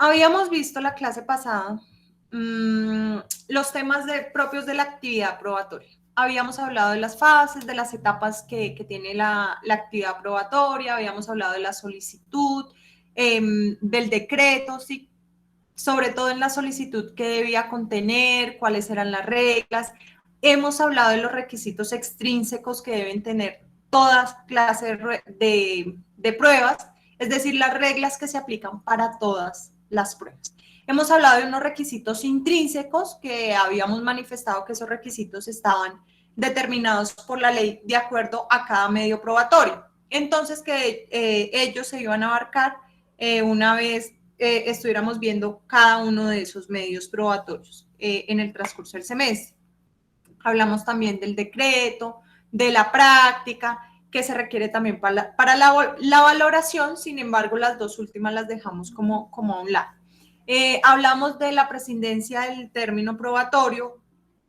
Habíamos visto la clase pasada los temas propios de la actividad probatoria. Habíamos hablado de las fases, de las etapas que tiene la actividad probatoria, habíamos hablado de la solicitud, del decreto, ¿sí? Sobre todo en la solicitud qué debía contener, cuáles eran las reglas. Hemos hablado de los requisitos extrínsecos que deben tener todas clases de pruebas, es decir, las reglas que se aplican para todas las pruebas. Hemos hablado de unos requisitos intrínsecos que habíamos manifestado que esos requisitos estaban determinados por la ley de acuerdo a cada medio probatorio. Entonces, que ellos se iban a abarcar una vez estuviéramos viendo cada uno de esos medios probatorios en el transcurso del semestre. Hablamos también del decreto, de la práctica, que se requiere también para la valoración, sin embargo, las dos últimas las dejamos como a un lado. Hablamos de la prescindencia del término probatorio,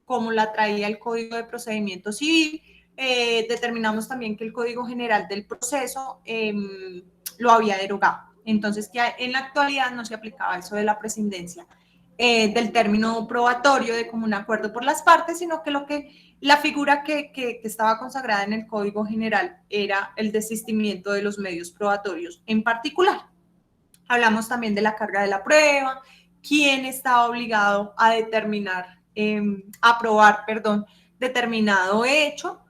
como la traía el Código de Procedimiento Civil. Determinamos también que el Código General del Proceso lo había derogado. Entonces, que en la actualidad no se aplicaba eso de la prescindencia del término probatorio de común acuerdo por las partes, sino que la figura que estaba consagrada en el Código General era el desistimiento de los medios probatorios en particular. Hablamos también de la carga de la prueba, quién estaba obligado a determinar, aprobar, determinado hecho,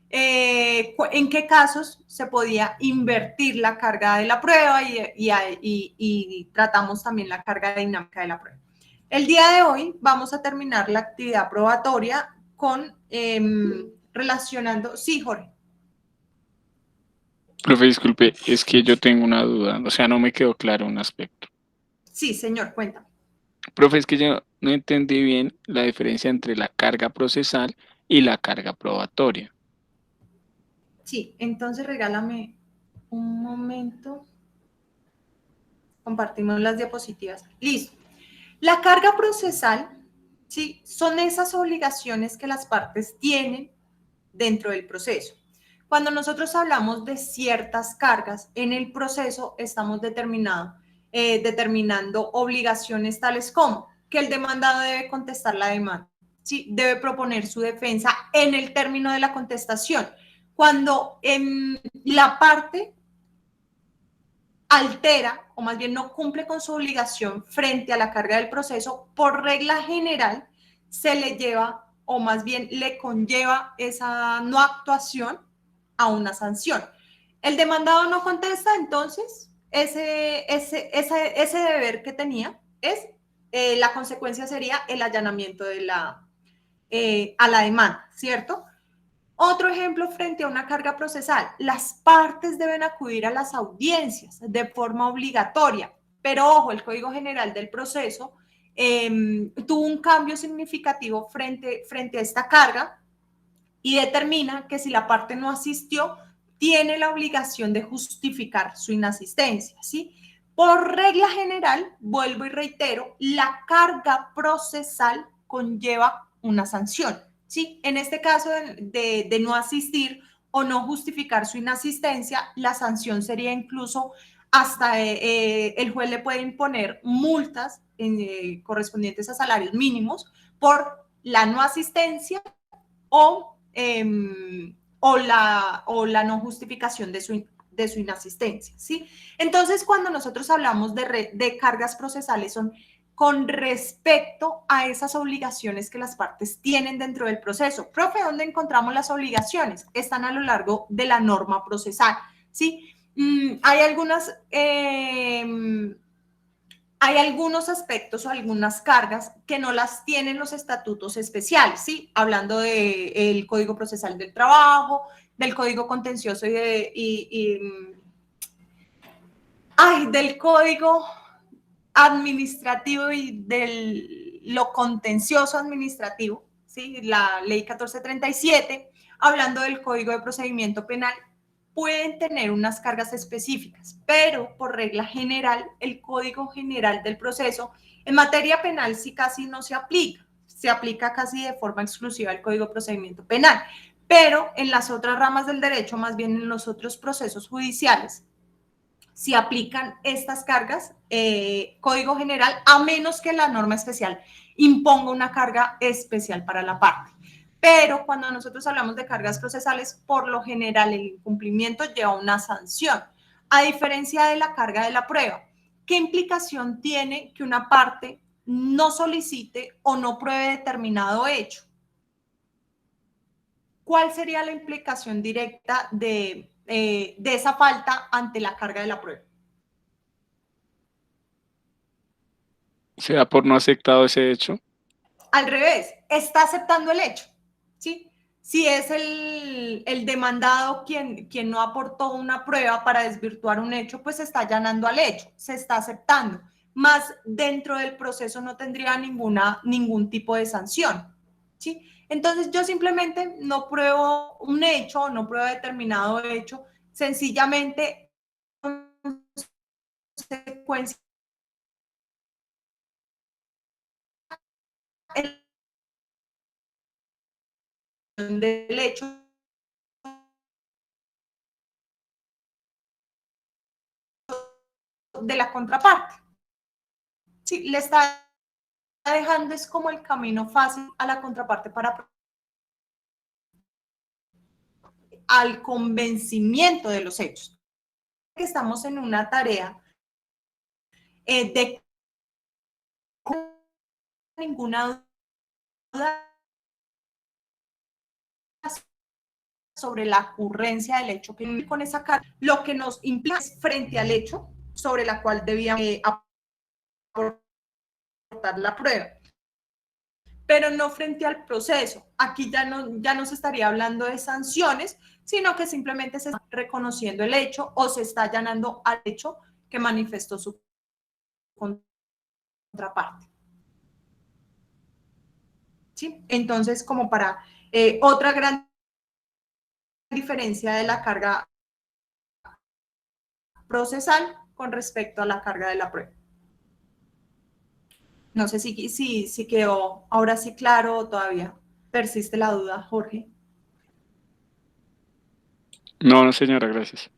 en qué casos se podía invertir la carga de la prueba y tratamos también la carga dinámica de la prueba. El día de hoy vamos a terminar la actividad probatoria con relacionando, sí, Jorge. Profe, disculpe, es que yo tengo una duda, o sea, no me quedó claro un aspecto. Sí, señor, cuéntame. Profe, es que yo no entendí bien la diferencia entre la carga procesal y la carga probatoria. Sí, entonces regálame un momento. Compartimos las diapositivas. Listo. La carga procesal, ¿sí? Son esas obligaciones que las partes tienen dentro del proceso. Cuando nosotros hablamos de ciertas cargas en el proceso, estamos determinando obligaciones tales como que el demandado debe contestar la demanda, ¿sí? Debe proponer su defensa en el término de la contestación. Cuando la parte altera o más bien no cumple con su obligación frente a la carga del proceso, por regla general se le lleva o más bien le conlleva esa no actuación a una sanción. El demandado no contesta, entonces ese deber que tenía es, la consecuencia sería el allanamiento de a la demanda, ¿cierto? Otro ejemplo frente a una carga procesal, las partes deben acudir a las audiencias de forma obligatoria, pero ojo, el Código General del Proceso tuvo un cambio significativo frente a esta carga y determina que si la parte no asistió, tiene la obligación de justificar su inasistencia, ¿sí? Por regla general, vuelvo y reitero, la carga procesal conlleva una sanción, ¿sí? En este caso de no asistir o no justificar su inasistencia, la sanción sería incluso hasta el juez le puede imponer multas correspondientes a salarios mínimos por la no asistencia o, la no justificación de su inasistencia, ¿sí? Entonces, cuando nosotros hablamos de cargas procesales, son con respecto a esas obligaciones que las partes tienen dentro del proceso. Profe, ¿dónde encontramos las obligaciones? Están a lo largo de la norma procesal, ¿sí? Hay algunos aspectos o algunas cargas que no las tienen los estatutos especiales, ¿sí? Hablando del Código Procesal del Trabajo, del Código Contencioso del Código Administrativo y de lo contencioso administrativo, ¿sí? La Ley 1437, hablando del Código de Procedimiento Penal, pueden tener unas cargas específicas, pero por regla general, el Código General del Proceso en materia penal sí casi no se aplica casi de forma exclusiva el Código de Procedimiento Penal, pero en las otras ramas del derecho, más bien en los otros procesos judiciales, si aplican estas cargas, código general, a menos que la norma especial imponga una carga especial para la parte. Pero cuando nosotros hablamos de cargas procesales, por lo general el incumplimiento lleva una sanción, a diferencia de la carga de la prueba. ¿Qué implicación tiene que una parte no solicite o no pruebe determinado hecho? ¿Cuál sería la implicación directa de esa falta ante la carga de la prueba? ¿Se da por no aceptado ese hecho? Al revés, está aceptando el hecho, ¿sí? Si es el demandado quien no aportó una prueba para desvirtuar un hecho, pues se está allanando al hecho, se está aceptando. Más dentro del proceso no tendría ningún tipo de sanción, ¿sí? Entonces yo simplemente no pruebo un hecho, no pruebo determinado hecho, sencillamente consecuencia del hecho de la contraparte. Sí, le está dejando es como el camino fácil a la contraparte para al convencimiento de los hechos. Estamos en una tarea de ninguna duda sobre la ocurrencia del hecho que con esa carga, lo que nos implica es frente al hecho sobre la cual debíamos aportar la prueba, pero no frente al proceso. Aquí ya no se estaría hablando de sanciones, sino que simplemente se está reconociendo el hecho o se está allanando al hecho que manifestó su contraparte. ¿Sí? Entonces, como para otra gran diferencia de la carga procesal con respecto a la carga de la prueba. No sé si quedó ahora sí claro o todavía persiste la duda, Jorge. No, señora, gracias.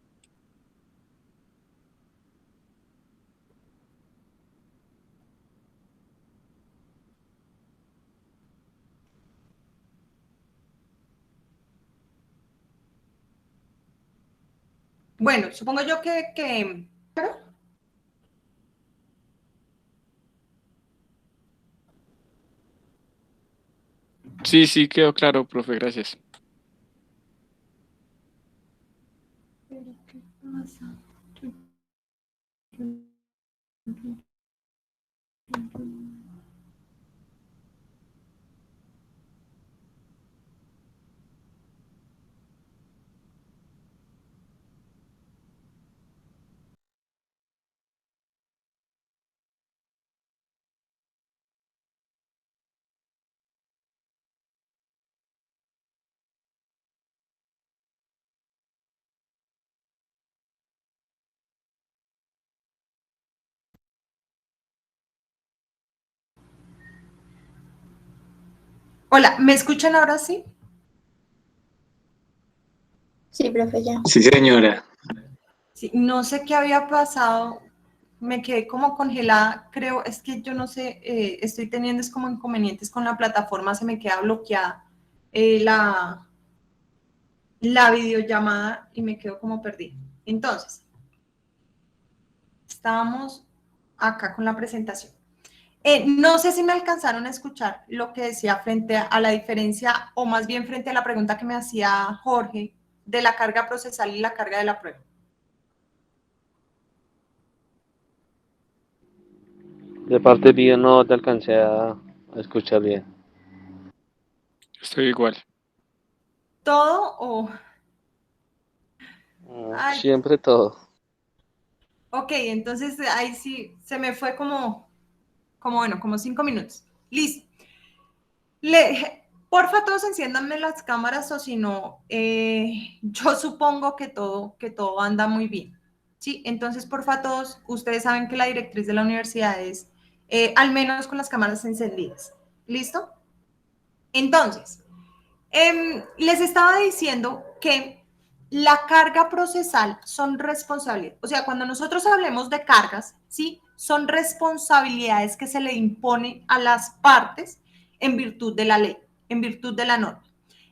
Bueno, supongo yo que Sí, sí, quedó claro, profe, gracias. ¿Pero qué pasa? Hola, ¿me escuchan ahora sí? Sí, profe, ya. Sí, señora. Sí, no sé qué había pasado, me quedé como congelada, creo, es que yo no sé, estoy teniendo es como inconvenientes con la plataforma, se me queda bloqueada la videollamada y me quedo como perdida. Entonces, estábamos acá con la presentación. No sé si me alcanzaron a escuchar lo que decía frente a la diferencia, o más bien frente a la pregunta que me hacía Jorge de la carga procesal y la carga de la prueba. De parte mía no te alcancé a escuchar bien. Estoy igual. ¿Todo o...? Ay, Siempre todo. ok, entonces ahí sí se me fue como 5 minutos. Listo. Porfa, todos enciéndanme las cámaras o si no, yo supongo que todo anda muy bien. ¿Sí? Entonces, porfa, todos, ustedes saben que la directriz de la universidad es al menos con las cámaras encendidas. ¿Listo? Entonces, les estaba diciendo que la carga procesal son responsabilidades. O sea, cuando nosotros hablemos de cargas, ¿sí? Son responsabilidades que se le imponen a las partes en virtud de la ley, en virtud de la norma.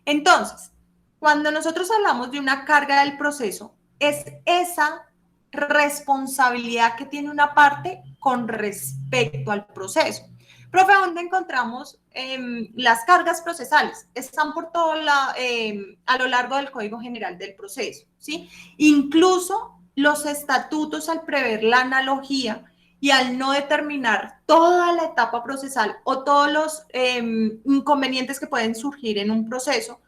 Entonces, cuando nosotros hablamos de una carga del proceso, es esa responsabilidad que tiene una parte con respecto al proceso. Profe, ¿dónde encontramos las cargas procesales? Están por todo a lo largo del Código General del Proceso, ¿sí? Incluso los estatutos, al prever la analogía y al no determinar toda la etapa procesal o todos los inconvenientes que pueden surgir en un proceso,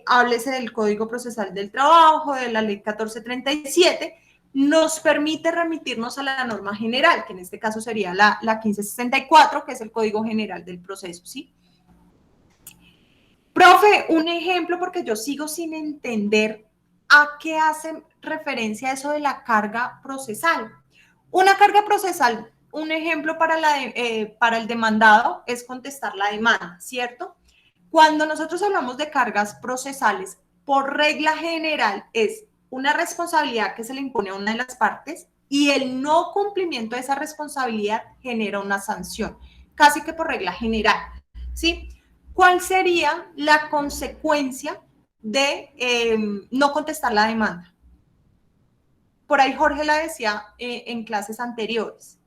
háblese del Código Procesal del Trabajo, de la Ley 1437, nos permite remitirnos a la norma general, que en este caso sería la 1564, que es el Código General del Proceso, ¿sí? Profe, un ejemplo, porque yo sigo sin entender a qué hace referencia eso de la carga procesal. Una carga procesal, un ejemplo para el demandado es contestar la demanda, ¿cierto? Cuando nosotros hablamos de cargas procesales, por regla general es una responsabilidad que se le impone a una de las partes y el no cumplimiento de esa responsabilidad genera una sanción, casi que por regla general, ¿sí? ¿Cuál sería la consecuencia de no contestar la demanda? Por ahí Jorge la decía en clases anteriores.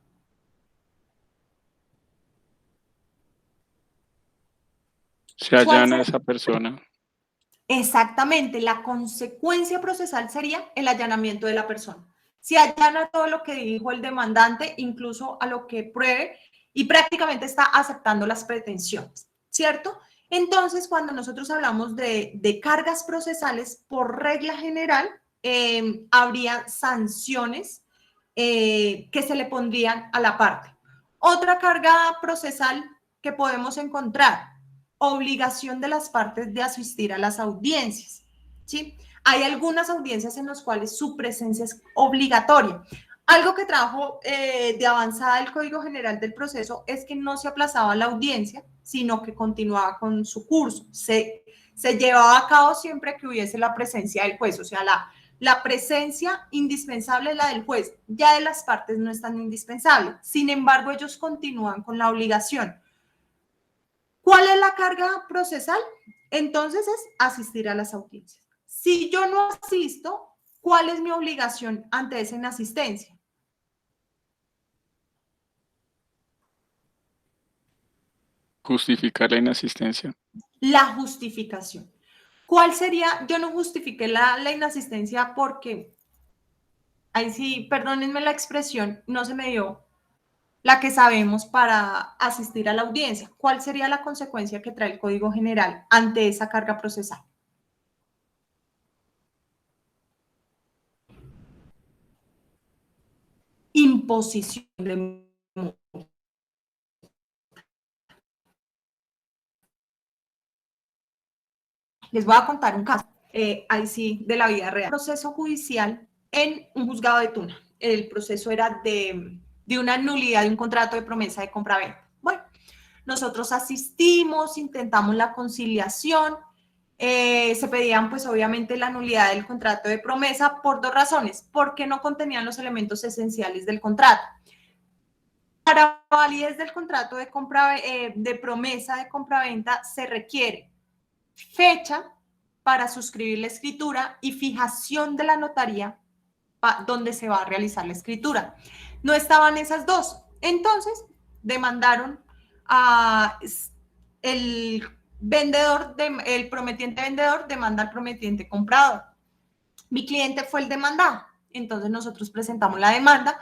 Se allana a esa persona. Exactamente, la consecuencia procesal sería el allanamiento de la persona. Si allana todo lo que dijo el demandante, incluso a lo que pruebe, y prácticamente está aceptando las pretensiones, ¿cierto? Entonces, cuando nosotros hablamos de cargas procesales, por regla general, habría sanciones que se le pondrían a la parte. Otra carga procesal que podemos encontrar, obligación de las partes de asistir a las audiencias, ¿sí? Hay algunas audiencias en las cuales su presencia es obligatoria. Algo que trajo de avanzada el Código General del Proceso es que no se aplazaba la audiencia, sino que continuaba con su curso. Se llevaba a cabo siempre que hubiese la presencia del juez, o sea, la presencia indispensable es la del juez, ya de las partes no es tan indispensable. Sin embargo, ellos continúan con la obligación. ¿Cuál es la carga procesal? Entonces es asistir a las audiencias. Si yo no asisto, ¿cuál es mi obligación ante esa inasistencia? Justificar la inasistencia. La justificación. ¿Cuál sería? Yo no justifiqué la inasistencia porque, ahí sí, perdónenme la expresión, no se me dio la que sabemos para asistir a la audiencia. ¿Cuál sería la consecuencia que trae el Código General ante esa carga procesal? Imposición de multa. Les voy a contar un caso, ahí sí, de la vida real. Proceso judicial en un juzgado de Tuna. El proceso era de una nulidad de un contrato de promesa de compra-venta. Bueno, nosotros asistimos, intentamos la conciliación, se pedían pues obviamente la nulidad del contrato de promesa por dos razones, porque no contenían los elementos esenciales del contrato. Para validez del contrato de promesa de compraventa se requiere fecha para suscribir la escritura y fijación de la notaría donde se va a realizar la escritura. No estaban esas dos. Entonces, demandaron a el vendedor, el prometiente vendedor demanda al prometiente comprador. Mi cliente fue el demandado. Entonces, nosotros presentamos la demanda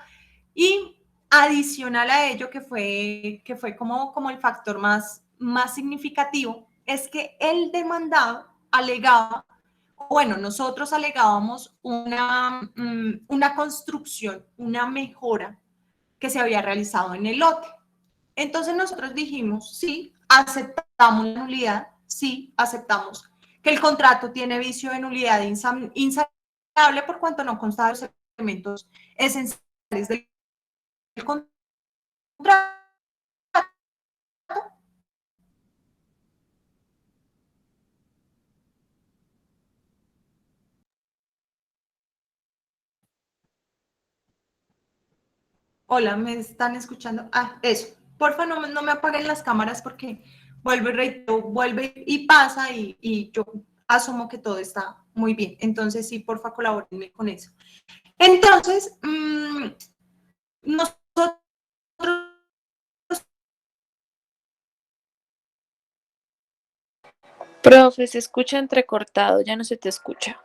y adicional a ello, que fue como el factor más significativo, es que el demandado alegaba, bueno, nosotros alegábamos una construcción, una mejora que se había realizado en el lote. Entonces nosotros dijimos, sí, aceptamos la nulidad, sí, aceptamos que el contrato tiene vicio de nulidad insalvable por cuanto no consta los elementos esenciales del contrato. Hola, ¿me están escuchando? Ah, eso. Porfa, no me apaguen las cámaras porque vuelve y reitero, vuelve y pasa y yo asumo que todo está muy bien. Entonces, sí, porfa, colabórenme con eso. Entonces, nosotros, Profe, se escucha entrecortado, ya no se te escucha.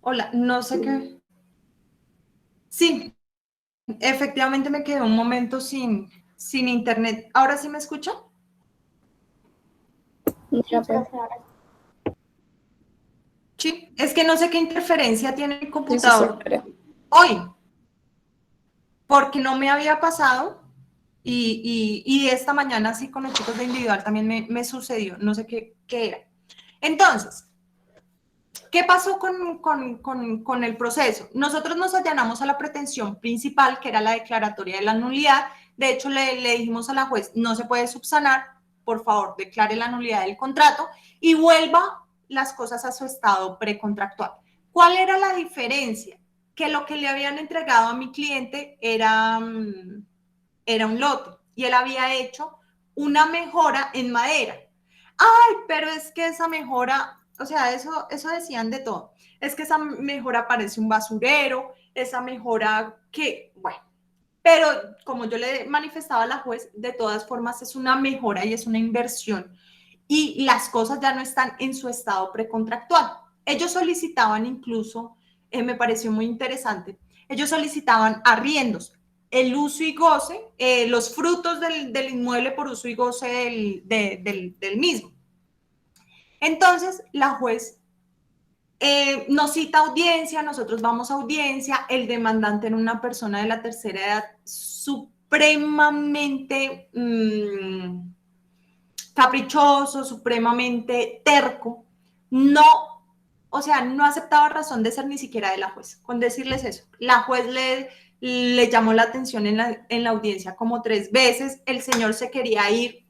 hola, no sé qué. Sí, efectivamente me quedé un momento sin internet. ¿Ahora sí me escuchan? Ya, profe. Sí, es que no sé qué interferencia tiene el Sí, sí, computador creo. hoy, porque no me había pasado y esta mañana sí con los chicos de individual también me sucedió, no sé qué era. Entonces, ¿qué pasó con el proceso? Nosotros nos allanamos a la pretensión principal, que era la declaratoria de la nulidad. De hecho, le dijimos a la juez, no se puede subsanar, por favor, declare la nulidad del contrato y vuelva las cosas a su estado precontractual. ¿Cuál era la diferencia? Que lo que le habían entregado a mi cliente era un lote y él había hecho una mejora en madera. Ay, pero es que esa mejora, o sea, eso decían de todo. Es que esa mejora parece un basurero, esa mejora que, bueno, pero como yo le manifestaba a la juez, de todas formas es una mejora y es una inversión y las cosas ya no están en su estado precontractual. Ellos solicitaban incluso, me pareció muy interesante, ellos solicitaban arriendos, el uso y goce, los frutos del inmueble por uso y goce del mismo. Entonces, la juez nos cita audiencia, nosotros vamos a audiencia, el demandante era una persona de la tercera edad supremamente caprichoso, supremamente terco, no, o sea, no aceptaba razón de ser ni siquiera de la juez, con decirles eso. La juez le llamó la atención en la audiencia como 3 veces, el señor se quería ir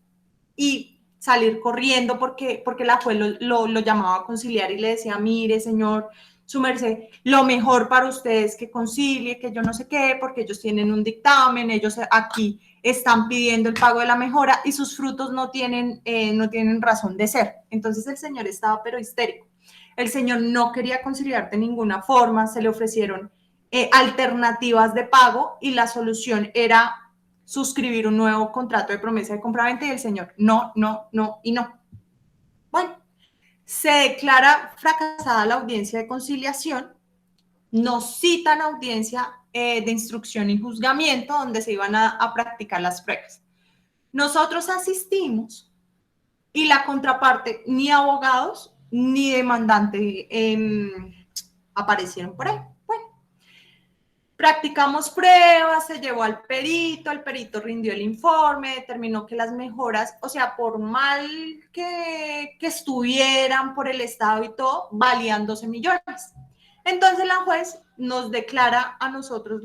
y salir corriendo porque la juez lo llamaba a conciliar y le decía, mire, señor, su merced, lo mejor para ustedes que concilie, que yo no sé qué, porque ellos tienen un dictamen, ellos aquí están pidiendo el pago de la mejora y sus frutos no tienen razón de ser. Entonces el señor estaba pero histérico. El señor no quería conciliar de ninguna forma, se le ofrecieron alternativas de pago y la solución era suscribir un nuevo contrato de promesa de compraventa y el señor no y no. Bueno, se declara fracasada la audiencia de conciliación, nos citan audiencia de instrucción y juzgamiento donde se iban a practicar las pruebas. Nosotros asistimos y la contraparte, ni abogados ni demandante aparecieron por ahí. Bueno, practicamos pruebas, se llevó al perito, el perito rindió el informe, determinó que las mejoras, o sea, por mal que estuvieran por el Estado y todo, valían 12 millones. Entonces la juez nos declara a nosotros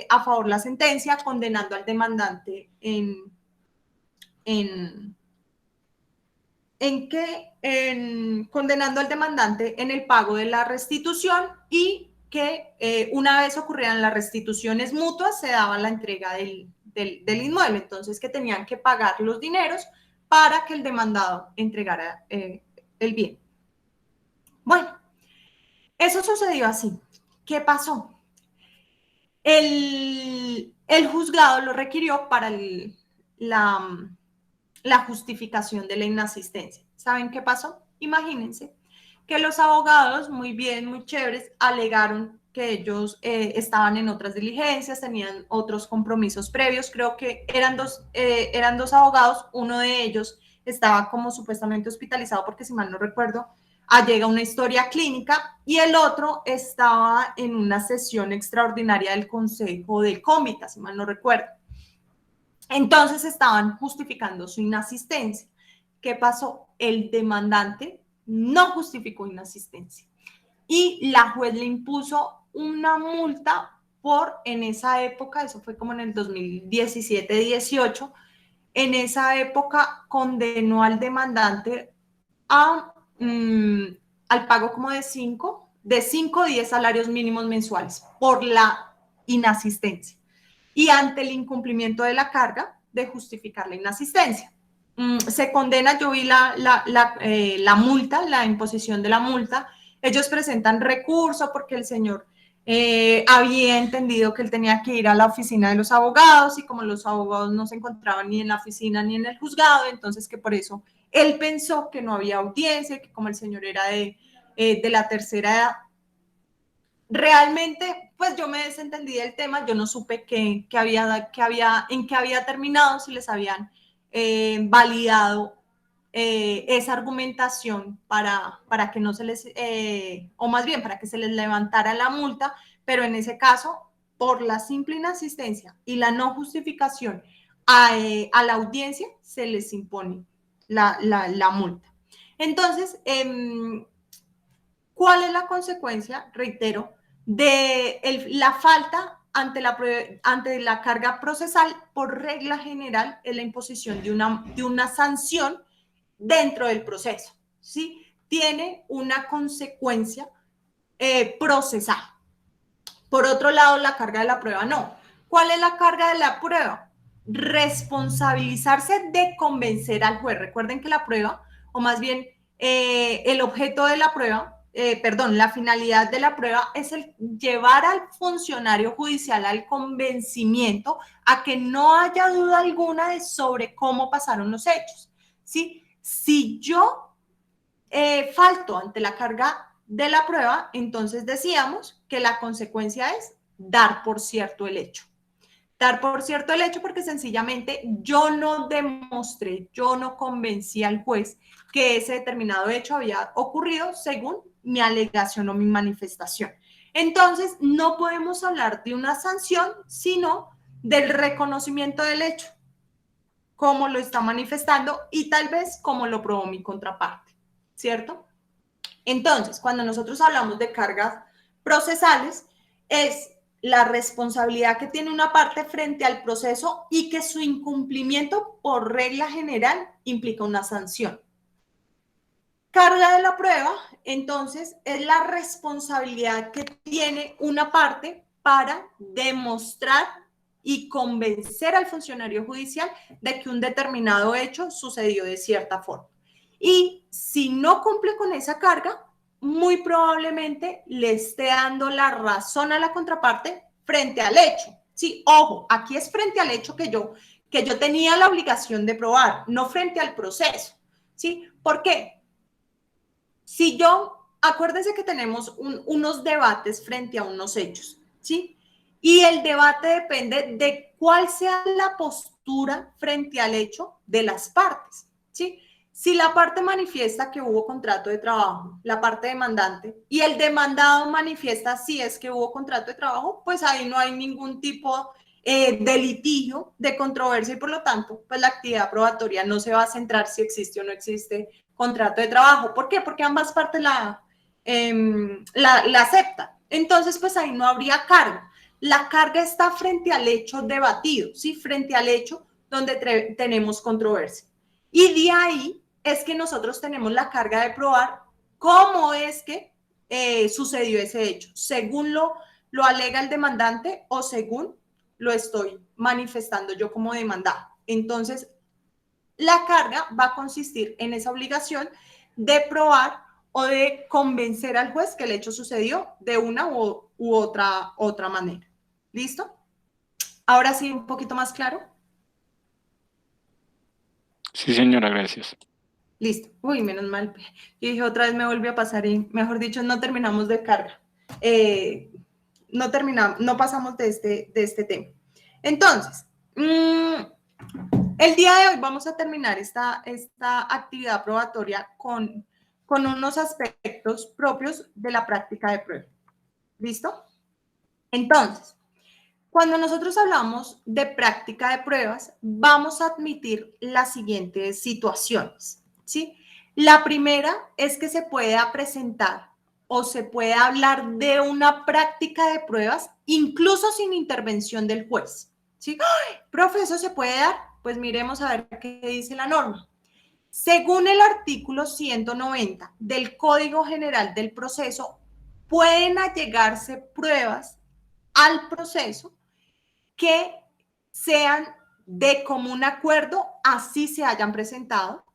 a favor la sentencia, condenando al demandante en condenando al demandante en el pago de la restitución y que una vez ocurrieran las restituciones mutuas se daba la entrega del inmueble, entonces que tenían que pagar los dineros para que el demandado entregara el bien. Bueno, eso sucedió así. ¿Qué pasó? El juzgado lo requirió para la justificación de la inasistencia. ¿Saben qué pasó? Imagínense que los abogados, muy bien, muy chéveres, alegaron que ellos estaban en otras diligencias, tenían otros compromisos previos. Creo que eran dos abogados, uno de ellos estaba como supuestamente hospitalizado porque, si mal no recuerdo, allega una historia clínica y el otro estaba en una sesión extraordinaria del Consejo del Cómita, si mal no recuerdo. Entonces estaban justificando su inasistencia. ¿Qué pasó? El demandante no justificó inasistencia y la juez le impuso una multa en esa época, eso fue como en el 2017-18, en esa época condenó al demandante al pago como de 5 o 10 salarios mínimos mensuales por la inasistencia y ante el incumplimiento de la carga de justificar la inasistencia. Se condena, yo vi la multa, la imposición de la multa. Ellos presentan recurso porque el señor había entendido que él tenía que ir a la oficina de los abogados y como los abogados no se encontraban ni en la oficina ni en el juzgado, entonces que por eso él pensó que no había audiencia, que como el señor era de la tercera edad. Realmente, pues yo me desentendí del tema, yo no supe en qué había terminado, si les habían validado esa argumentación para que no se les, o más bien para que se les levantara la multa, pero en ese caso, por la simple inasistencia y la no justificación a la audiencia, se les impone la multa. Entonces, ¿cuál es la consecuencia, reitero, de la falta ante la carga procesal? Por regla general, es la imposición de una sanción dentro del proceso, ¿sí? Tiene una consecuencia procesal. Por otro lado, la carga de la prueba no. ¿Cuál es la carga de la prueba? Responsabilizarse de convencer al juez. Recuerden que la prueba, o más bien el objeto de la prueba, la finalidad de la prueba es el llevar al funcionario judicial al convencimiento a que no haya duda alguna sobre cómo pasaron los hechos, ¿sí? Si yo falto ante la carga de la prueba, entonces decíamos que la consecuencia es dar por cierto el hecho. Dar por cierto el hecho porque sencillamente yo no demostré, yo no convencí al juez que ese determinado hecho había ocurrido según mi alegación o mi manifestación. Entonces, no podemos hablar de una sanción, sino del reconocimiento del hecho, cómo lo está manifestando y tal vez cómo lo probó mi contraparte, ¿cierto? Entonces, cuando nosotros hablamos de cargas procesales, es la responsabilidad que tiene una parte frente al proceso y que su incumplimiento por regla general implica una sanción. Carga de la prueba, entonces, es la responsabilidad que tiene una parte para demostrar y convencer al funcionario judicial de que un determinado hecho sucedió de cierta forma. Y si no cumple con esa carga, muy probablemente le esté dando la razón a la contraparte frente al hecho. Sí, ojo, aquí es frente al hecho que yo tenía la obligación de probar, no frente al proceso. ¿Sí? ¿Por qué? Si acuérdense que tenemos unos debates frente a unos hechos, ¿sí? Y el debate depende de cuál sea la postura frente al hecho de las partes, ¿sí? Si la parte manifiesta que hubo contrato de trabajo, la parte demandante, y el demandado manifiesta si es que hubo contrato de trabajo, pues ahí no hay ningún tipo de litigio, de controversia, y por lo tanto, pues la actividad probatoria no se va a centrar si existe o no existe contrato de trabajo. ¿Por qué? Porque ambas partes la aceptan. Entonces, pues ahí no habría carga. La carga está frente al hecho debatido, ¿sí? Frente al hecho donde tenemos controversia. Y de ahí es que nosotros tenemos la carga de probar cómo es que sucedió ese hecho, según lo alega el demandante o según lo estoy manifestando yo como demandado. Entonces, la carga va a consistir en esa obligación de probar o de convencer al juez que el hecho sucedió de una u otra manera. ¿Listo? Ahora sí, un poquito más claro. Sí, señora, gracias. Listo. Uy, menos mal. Yo dije, otra vez me volvió a pasar y, mejor dicho, no terminamos de carga. No pasamos de este tema. Entonces, el día de hoy vamos a terminar esta actividad probatoria con unos aspectos propios de la práctica de prueba. ¿Listo? Entonces, cuando nosotros hablamos de práctica de pruebas, vamos a admitir las siguientes situaciones, ¿sí? La primera es que se pueda presentar o se puede hablar de una práctica de pruebas incluso sin intervención del juez. ¿Sí? ¡Ay, profe, eso se puede dar? Pues miremos a ver qué dice la norma. Según el artículo 190 del Código General del Proceso, pueden allegarse pruebas al proceso que sean de común acuerdo, así se hayan presentado,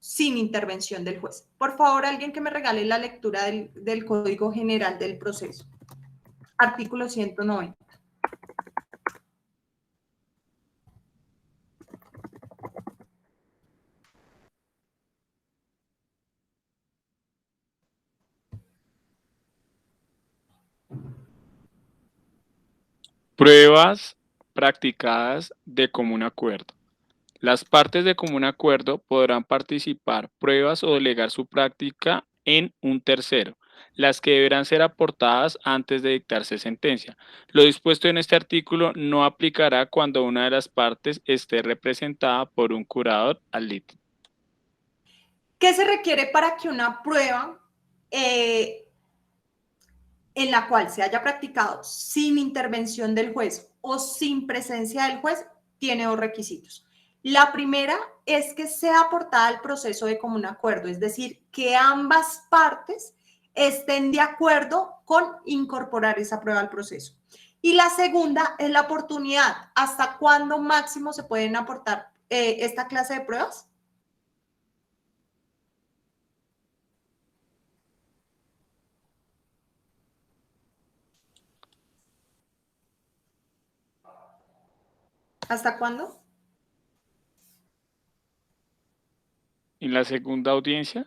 sin intervención del juez. Por favor, alguien que me regale la lectura del Código General del Proceso. Artículo 190. Pruebas practicadas de común acuerdo. Las partes de común acuerdo podrán participar pruebas o delegar su práctica en un tercero, las que deberán ser aportadas antes de dictarse sentencia. Lo dispuesto en este artículo no aplicará cuando una de las partes esté representada por un curador ad litem. ¿Qué se requiere para que una prueba en la cual se haya practicado sin intervención del juez o sin presencia del juez tiene dos requisitos? La primera es que sea aportada al proceso de común acuerdo, es decir, que ambas partes estén de acuerdo con incorporar esa prueba al proceso. Y la segunda es la oportunidad. ¿Hasta cuándo máximo se pueden aportar esta clase de pruebas? ¿Hasta cuándo? En la segunda audiencia,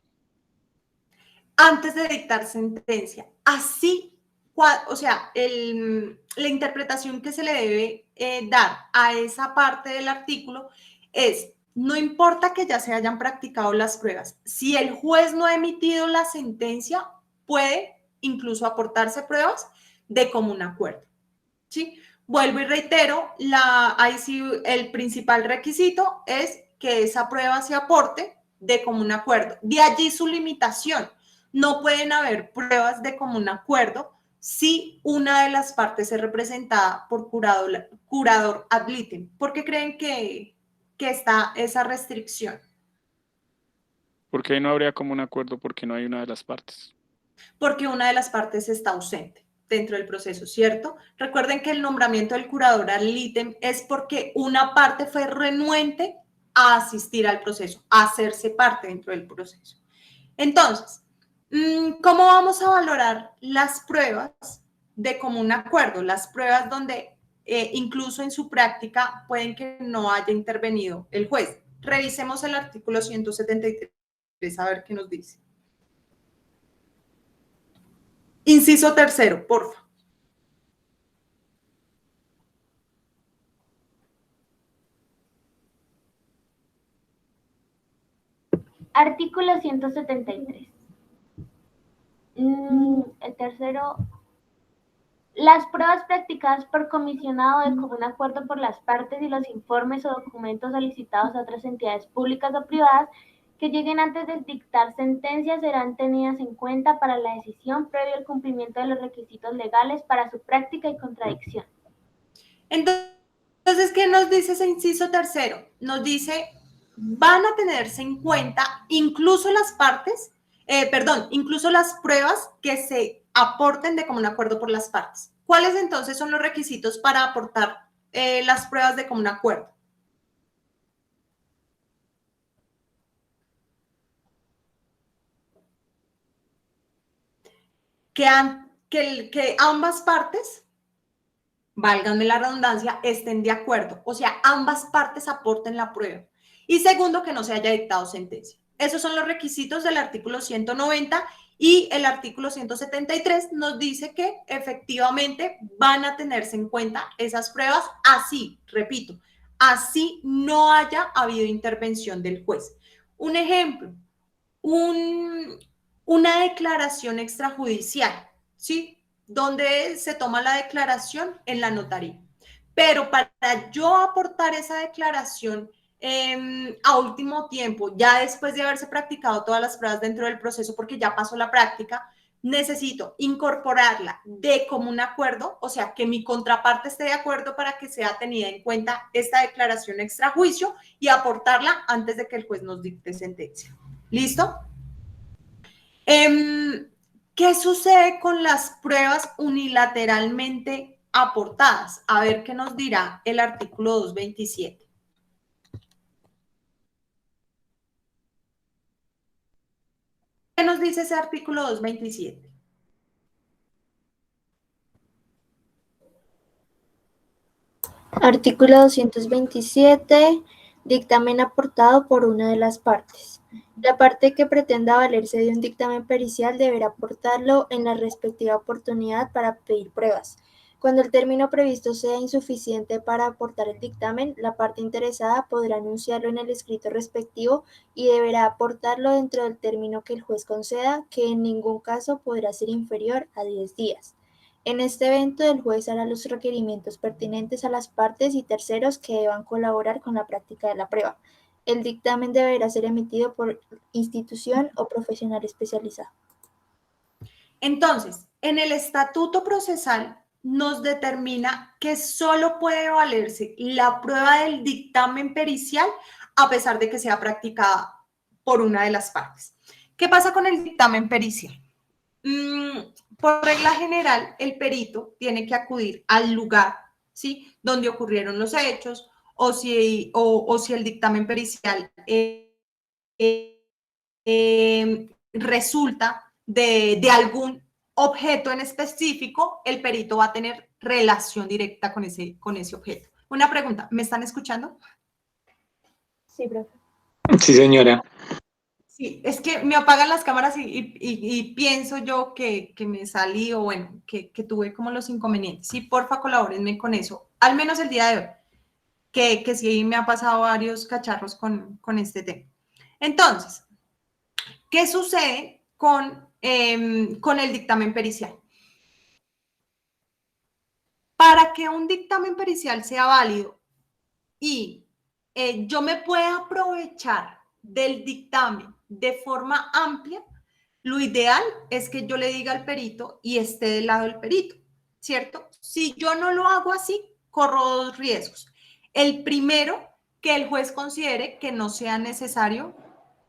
Antes de dictar sentencia. Así, o sea, la interpretación que se le debe dar a esa parte del artículo es, no importa que ya se hayan practicado las pruebas, si el juez no ha emitido la sentencia, puede incluso aportarse pruebas de común acuerdo. ¿Sí? Vuelvo y reitero, ahí sí el principal requisito es que esa prueba se aporte de común acuerdo. De allí su limitación. No pueden haber pruebas de común acuerdo si una de las partes es representada por curador ad litem. ¿Por qué creen que está esa restricción? ¿por qué no habría común acuerdo? Porque no hay una de las partes. Porque una de las partes está ausente dentro del proceso, ¿cierto? Recuerden que el nombramiento del curador ad litem es porque una parte fue renuente a asistir al proceso, a hacerse parte dentro del proceso. Entonces, ¿cómo vamos a valorar las pruebas de común acuerdo? Las pruebas donde incluso en su práctica pueden que no haya intervenido el juez. Revisemos el artículo 173 a ver qué nos dice. Inciso tercero, porfa. Artículo 173. El tercero. Las pruebas practicadas por comisionado de común acuerdo por las partes y los informes o documentos solicitados a otras entidades públicas o privadas que lleguen antes de dictar sentencia serán tenidas en cuenta para la decisión previo al cumplimiento de los requisitos legales para su práctica y contradicción. Entonces, ¿qué nos dice ese inciso tercero? Nos dice, van a tenerse en cuenta incluso las partes, incluso las pruebas que se aporten de común acuerdo por las partes. ¿Cuáles entonces son los requisitos para aportar las pruebas de común acuerdo? Que ambas partes, válganme la redundancia, estén de acuerdo. O sea, ambas partes aporten la prueba. Y segundo, que no se haya dictado sentencia. Esos son los requisitos del artículo 190 y el artículo 173 nos dice que efectivamente van a tenerse en cuenta esas pruebas así, repito, así no haya habido intervención del juez. Un ejemplo, una declaración extrajudicial, ¿sí? Donde se toma la declaración en la notaría. Pero para yo aportar esa declaración a último tiempo, ya después de haberse practicado todas las pruebas dentro del proceso, porque ya pasó la práctica, necesito incorporarla de común acuerdo, o sea, que mi contraparte esté de acuerdo para que sea tenida en cuenta esta declaración extrajuicio y aportarla antes de que el juez nos dicte sentencia. ¿Listo? ¿Qué sucede con las pruebas unilateralmente aportadas? A ver qué nos dirá el artículo 227. ¿Qué nos dice ese artículo 227? Artículo 227. Dictamen aportado por una de las partes. La parte que pretenda valerse de un dictamen pericial deberá aportarlo en la respectiva oportunidad para pedir pruebas. Cuando el término previsto sea insuficiente para aportar el dictamen, la parte interesada podrá anunciarlo en el escrito respectivo y deberá aportarlo dentro del término que el juez conceda, que en ningún caso podrá ser inferior a 10 días. En este evento, el juez hará los requerimientos pertinentes a las partes y terceros que deban colaborar con la práctica de la prueba. El dictamen deberá ser emitido por institución o profesional especializado. Entonces, en el estatuto procesal nos determina que solo puede valerse la prueba del dictamen pericial a pesar de que sea practicada por una de las partes. ¿Qué pasa con el dictamen pericial? Por regla general, el perito tiene que acudir al lugar, ¿sí?, donde ocurrieron los hechos, o si el dictamen pericial resulta de algún objeto en específico, el perito va a tener relación directa con ese objeto. Una pregunta, ¿me están escuchando? Sí, profe. Sí, señora. Sí, es que me apagan las cámaras y pienso yo que me salí o bueno, que tuve como los inconvenientes. Sí, porfa, colabórenme con eso, al menos el día de hoy, que sí me ha pasado varios cacharros con este tema. Entonces, ¿qué sucede con el dictamen pericial? Para que un dictamen pericial sea válido y yo me pueda aprovechar del dictamen de forma amplia, lo ideal es que yo le diga al perito y esté del lado del perito, ¿cierto? Si yo no lo hago así, corro dos riesgos. El primero, que el juez considere que no sea necesario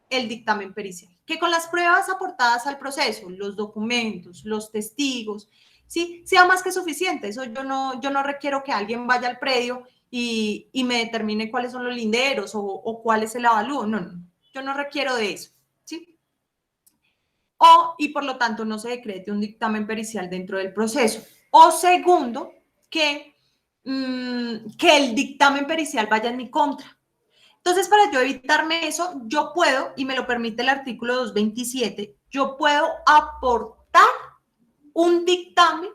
el dictamen pericial, que con las pruebas aportadas al proceso, los documentos, los testigos, ¿sí?, sea más que suficiente. Eso yo no requiero que alguien vaya al predio y me determine cuáles son los linderos o cuál es el avalúo. No, yo no requiero de eso, ¿sí? Y por lo tanto no se decrete un dictamen pericial dentro del proceso. O segundo, que el dictamen pericial vaya en mi contra. Entonces, para yo evitarme eso, yo puedo, y me lo permite el artículo 227, yo puedo aportar un dictamen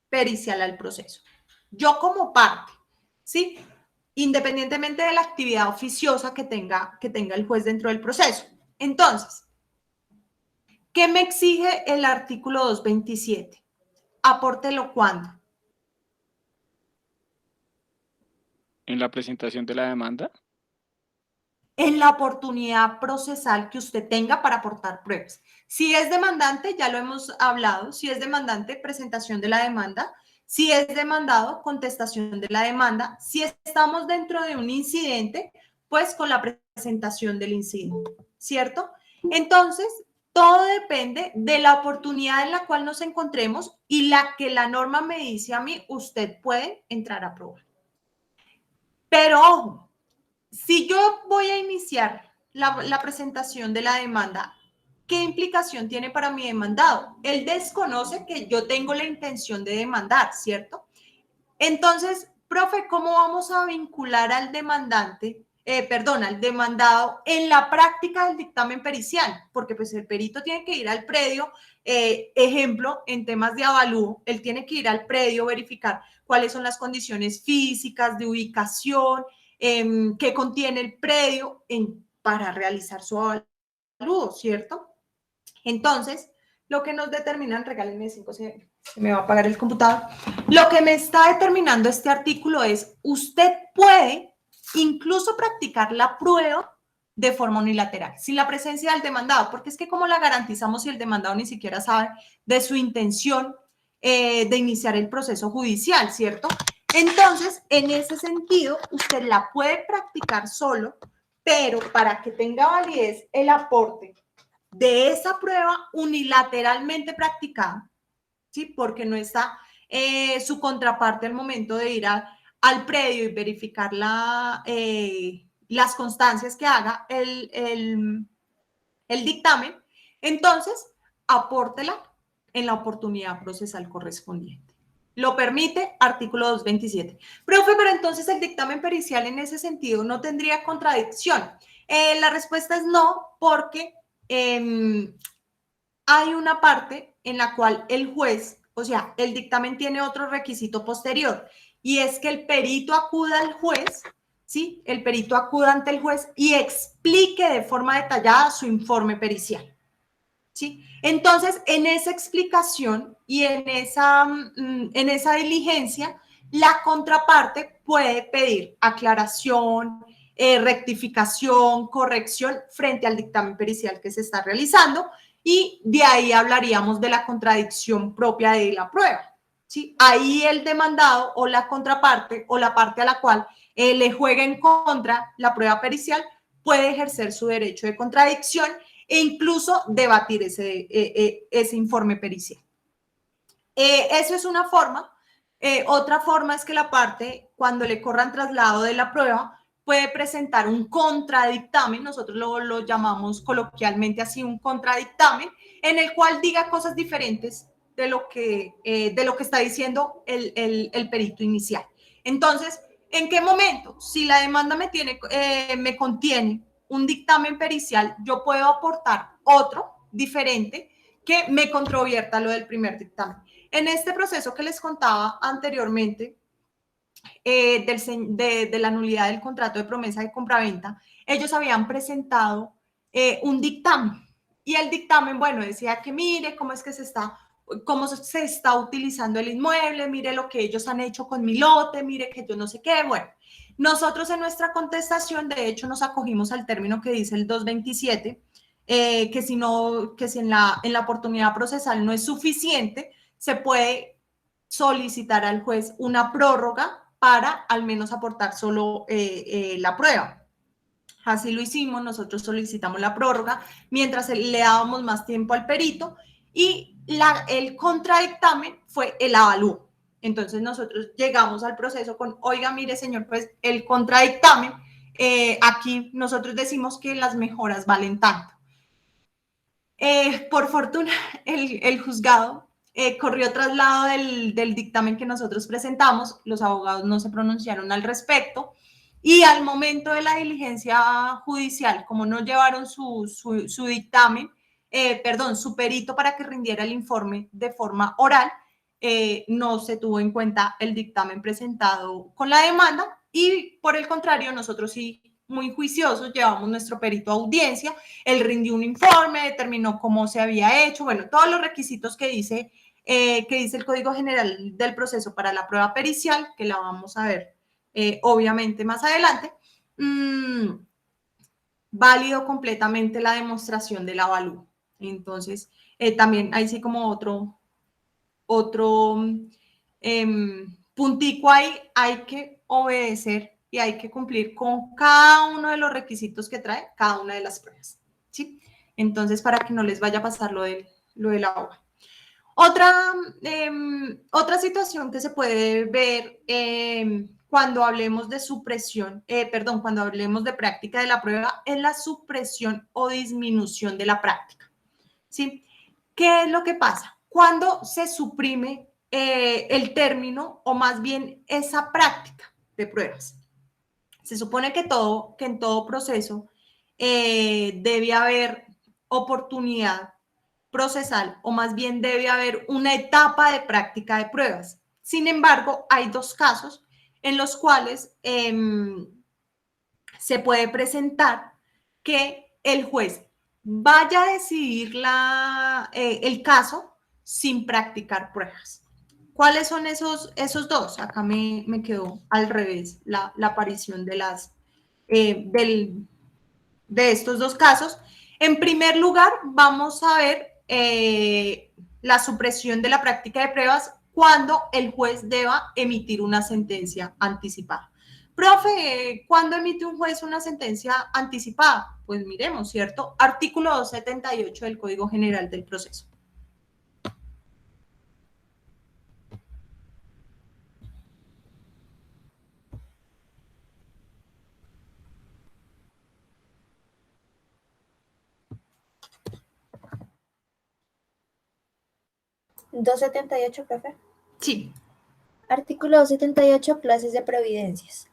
pericial al proceso. Yo como parte, ¿sí?, independientemente de la actividad oficiosa que tenga el juez dentro del proceso. Entonces, ¿qué me exige el artículo 227? Apórtelo ¿cuándo? En la presentación de la demanda. En la oportunidad procesal que usted tenga para aportar pruebas. Si es demandante, ya lo hemos hablado, si es demandante, presentación de la demanda. Si es demandado, contestación de la demanda. Si estamos dentro de un incidente, pues con la presentación del incidente, ¿cierto? Entonces, todo depende de la oportunidad en la cual nos encontremos y la que la norma me dice a mí, usted puede entrar a probar. Pero ojo, si yo voy a iniciar la presentación de la demanda, ¿qué implicación tiene para mi demandado? Él desconoce que yo tengo la intención de demandar, ¿cierto? Entonces, profe, ¿cómo vamos a vincular al demandante, al demandado en la práctica del dictamen pericial? Porque pues el perito tiene que ir al predio, ejemplo, en temas de avalúo, él tiene que ir al predio, verificar cuáles son las condiciones físicas de ubicación, qué contiene el predio para realizar su avalúo, ¿cierto? Entonces, lo que nos determinan, regálenme 5 segundos, se me va a apagar el computador. Lo que me está determinando este artículo es, usted puede incluso practicar la prueba de forma unilateral, sin la presencia del demandado, porque es que ¿cómo la garantizamos si el demandado ni siquiera sabe de su intención de iniciar el proceso judicial, ¿cierto? Entonces, en ese sentido, usted la puede practicar solo, pero para que tenga validez el aporte de esa prueba unilateralmente practicada, ¿sí? Porque no está su contraparte al momento de ir al predio y verificar las constancias que haga el dictamen, entonces apórtela en la oportunidad procesal correspondiente. Lo permite artículo 227. Profe, pero entonces el dictamen pericial en ese sentido no tendría contradicción. La respuesta es no, porque hay una parte en la cual el juez, o sea, el dictamen tiene otro requisito posterior, y es que el perito acuda al juez, ¿sí? El perito acuda ante el juez y explique de forma detallada su informe pericial, ¿sí? Entonces, en esa explicación y en esa diligencia, la contraparte puede pedir aclaración, rectificación, corrección frente al dictamen pericial que se está realizando, y de ahí hablaríamos de la contradicción propia de la prueba, ¿sí? Ahí el demandado o la contraparte o la parte a la cual le juega en contra la prueba pericial puede ejercer su derecho de contradicción e incluso debatir ese informe pericial. Eso es una forma. Otra forma es que la parte, cuando le corran traslado de la prueba, puede presentar un contradictamen, nosotros lo llamamos coloquialmente así, un contradictamen, en el cual diga cosas diferentes de lo que está diciendo el perito inicial. Entonces, ¿en qué momento? Si la demanda me contiene un dictamen pericial, yo puedo aportar otro diferente que me controvierta lo del primer dictamen. En este proceso que les contaba anteriormente, de la nulidad del contrato de promesa de compraventa, ellos habían presentado un dictamen, y el dictamen, bueno, decía que mire cómo se está utilizando el inmueble, mire lo que ellos han hecho con mi lote, mire que yo no sé qué. Bueno, nosotros en nuestra contestación, de hecho, nos acogimos al término que dice el 227, que si en la oportunidad procesal no es suficiente, se puede solicitar al juez una prórroga para al menos aportar solo la prueba. Así lo hicimos, nosotros solicitamos la prórroga mientras le dábamos más tiempo al perito, y el contradictamen fue el avalúo. Entonces nosotros llegamos al proceso con, oiga, mire señor, pues el contradictamen, aquí nosotros decimos que las mejoras valen tanto. Por fortuna, el juzgado corrió traslado del dictamen que nosotros presentamos, los abogados no se pronunciaron al respecto, y al momento de la diligencia judicial, como no llevaron su dictamen, su perito para que rindiera el informe de forma oral, no se tuvo en cuenta el dictamen presentado con la demanda, y por el contrario, nosotros sí, muy juiciosos, llevamos nuestro perito a audiencia, él rindió un informe, determinó cómo se había hecho, bueno, todos los requisitos que dice el Código General del Proceso para la prueba pericial, que la vamos a ver obviamente más adelante. Válido completamente la demostración del avalúo. Entonces, también ahí sí como otro puntico ahí, hay que obedecer y hay que cumplir con cada uno de los requisitos que trae cada una de las pruebas, ¿sí? Entonces, para que no les vaya a pasar lo de la hoja. Otra situación que se puede ver cuando hablemos de cuando hablemos de práctica de la prueba, es la supresión o disminución de la práctica, ¿sí? ¿Qué es lo que pasa? Cuando se suprime el término, o más bien esa práctica de pruebas. Se supone que en todo proceso debe haber oportunidad procesal, o más bien debe haber una etapa de práctica de pruebas. Sin embargo, hay dos casos en los cuales se puede presentar que el juez vaya a decidir el caso sin practicar pruebas. ¿Cuáles son esos dos? Acá me quedó al revés la aparición de de estos dos casos. En primer lugar, vamos a ver la supresión de la práctica de pruebas cuando el juez deba emitir una sentencia anticipada. Profe, ¿cuándo emite un juez una sentencia anticipada? Pues miremos, ¿cierto? Artículo 278 del Código General del Proceso. ¿278, profe? Sí. Artículo 278, clases de providencias.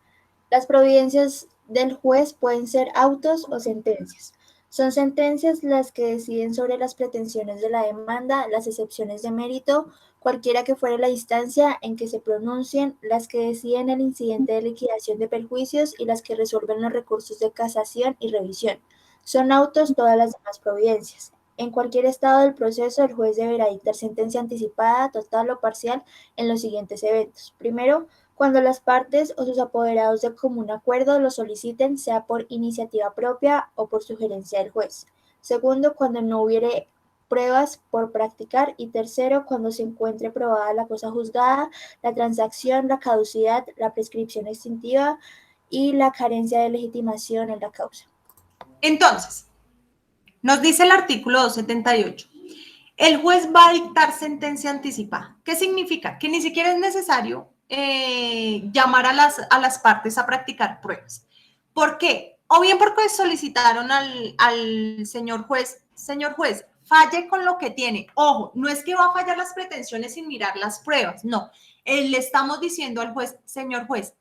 Las providencias del juez pueden ser autos o sentencias. Son sentencias las que deciden sobre las pretensiones de la demanda, las excepciones de mérito, cualquiera que fuere la instancia en que se pronuncien, las que deciden el incidente de liquidación de perjuicios y las que resuelven los recursos de casación y revisión. Son autos todas las demás providencias. En cualquier estado del proceso, el juez deberá dictar sentencia anticipada, total o parcial, en los siguientes eventos. Primero, cuando las partes o sus apoderados de común acuerdo lo soliciten, sea por iniciativa propia o por sugerencia del juez. Segundo, cuando no hubiere pruebas por practicar. Y tercero, cuando se encuentre probada la cosa juzgada, la transacción, la caducidad, la prescripción extintiva y la carencia de legitimación en la causa. Entonces, nos dice el artículo 278. El juez va a dictar sentencia anticipada. ¿Qué significa? Que ni siquiera es necesario llamar a las partes a practicar pruebas. ¿Por qué? O bien porque solicitaron al señor juez, falle con lo que tiene. Ojo, no es que va a fallar las pretensiones sin mirar las pruebas, no. Le estamos diciendo al juez, señor juez,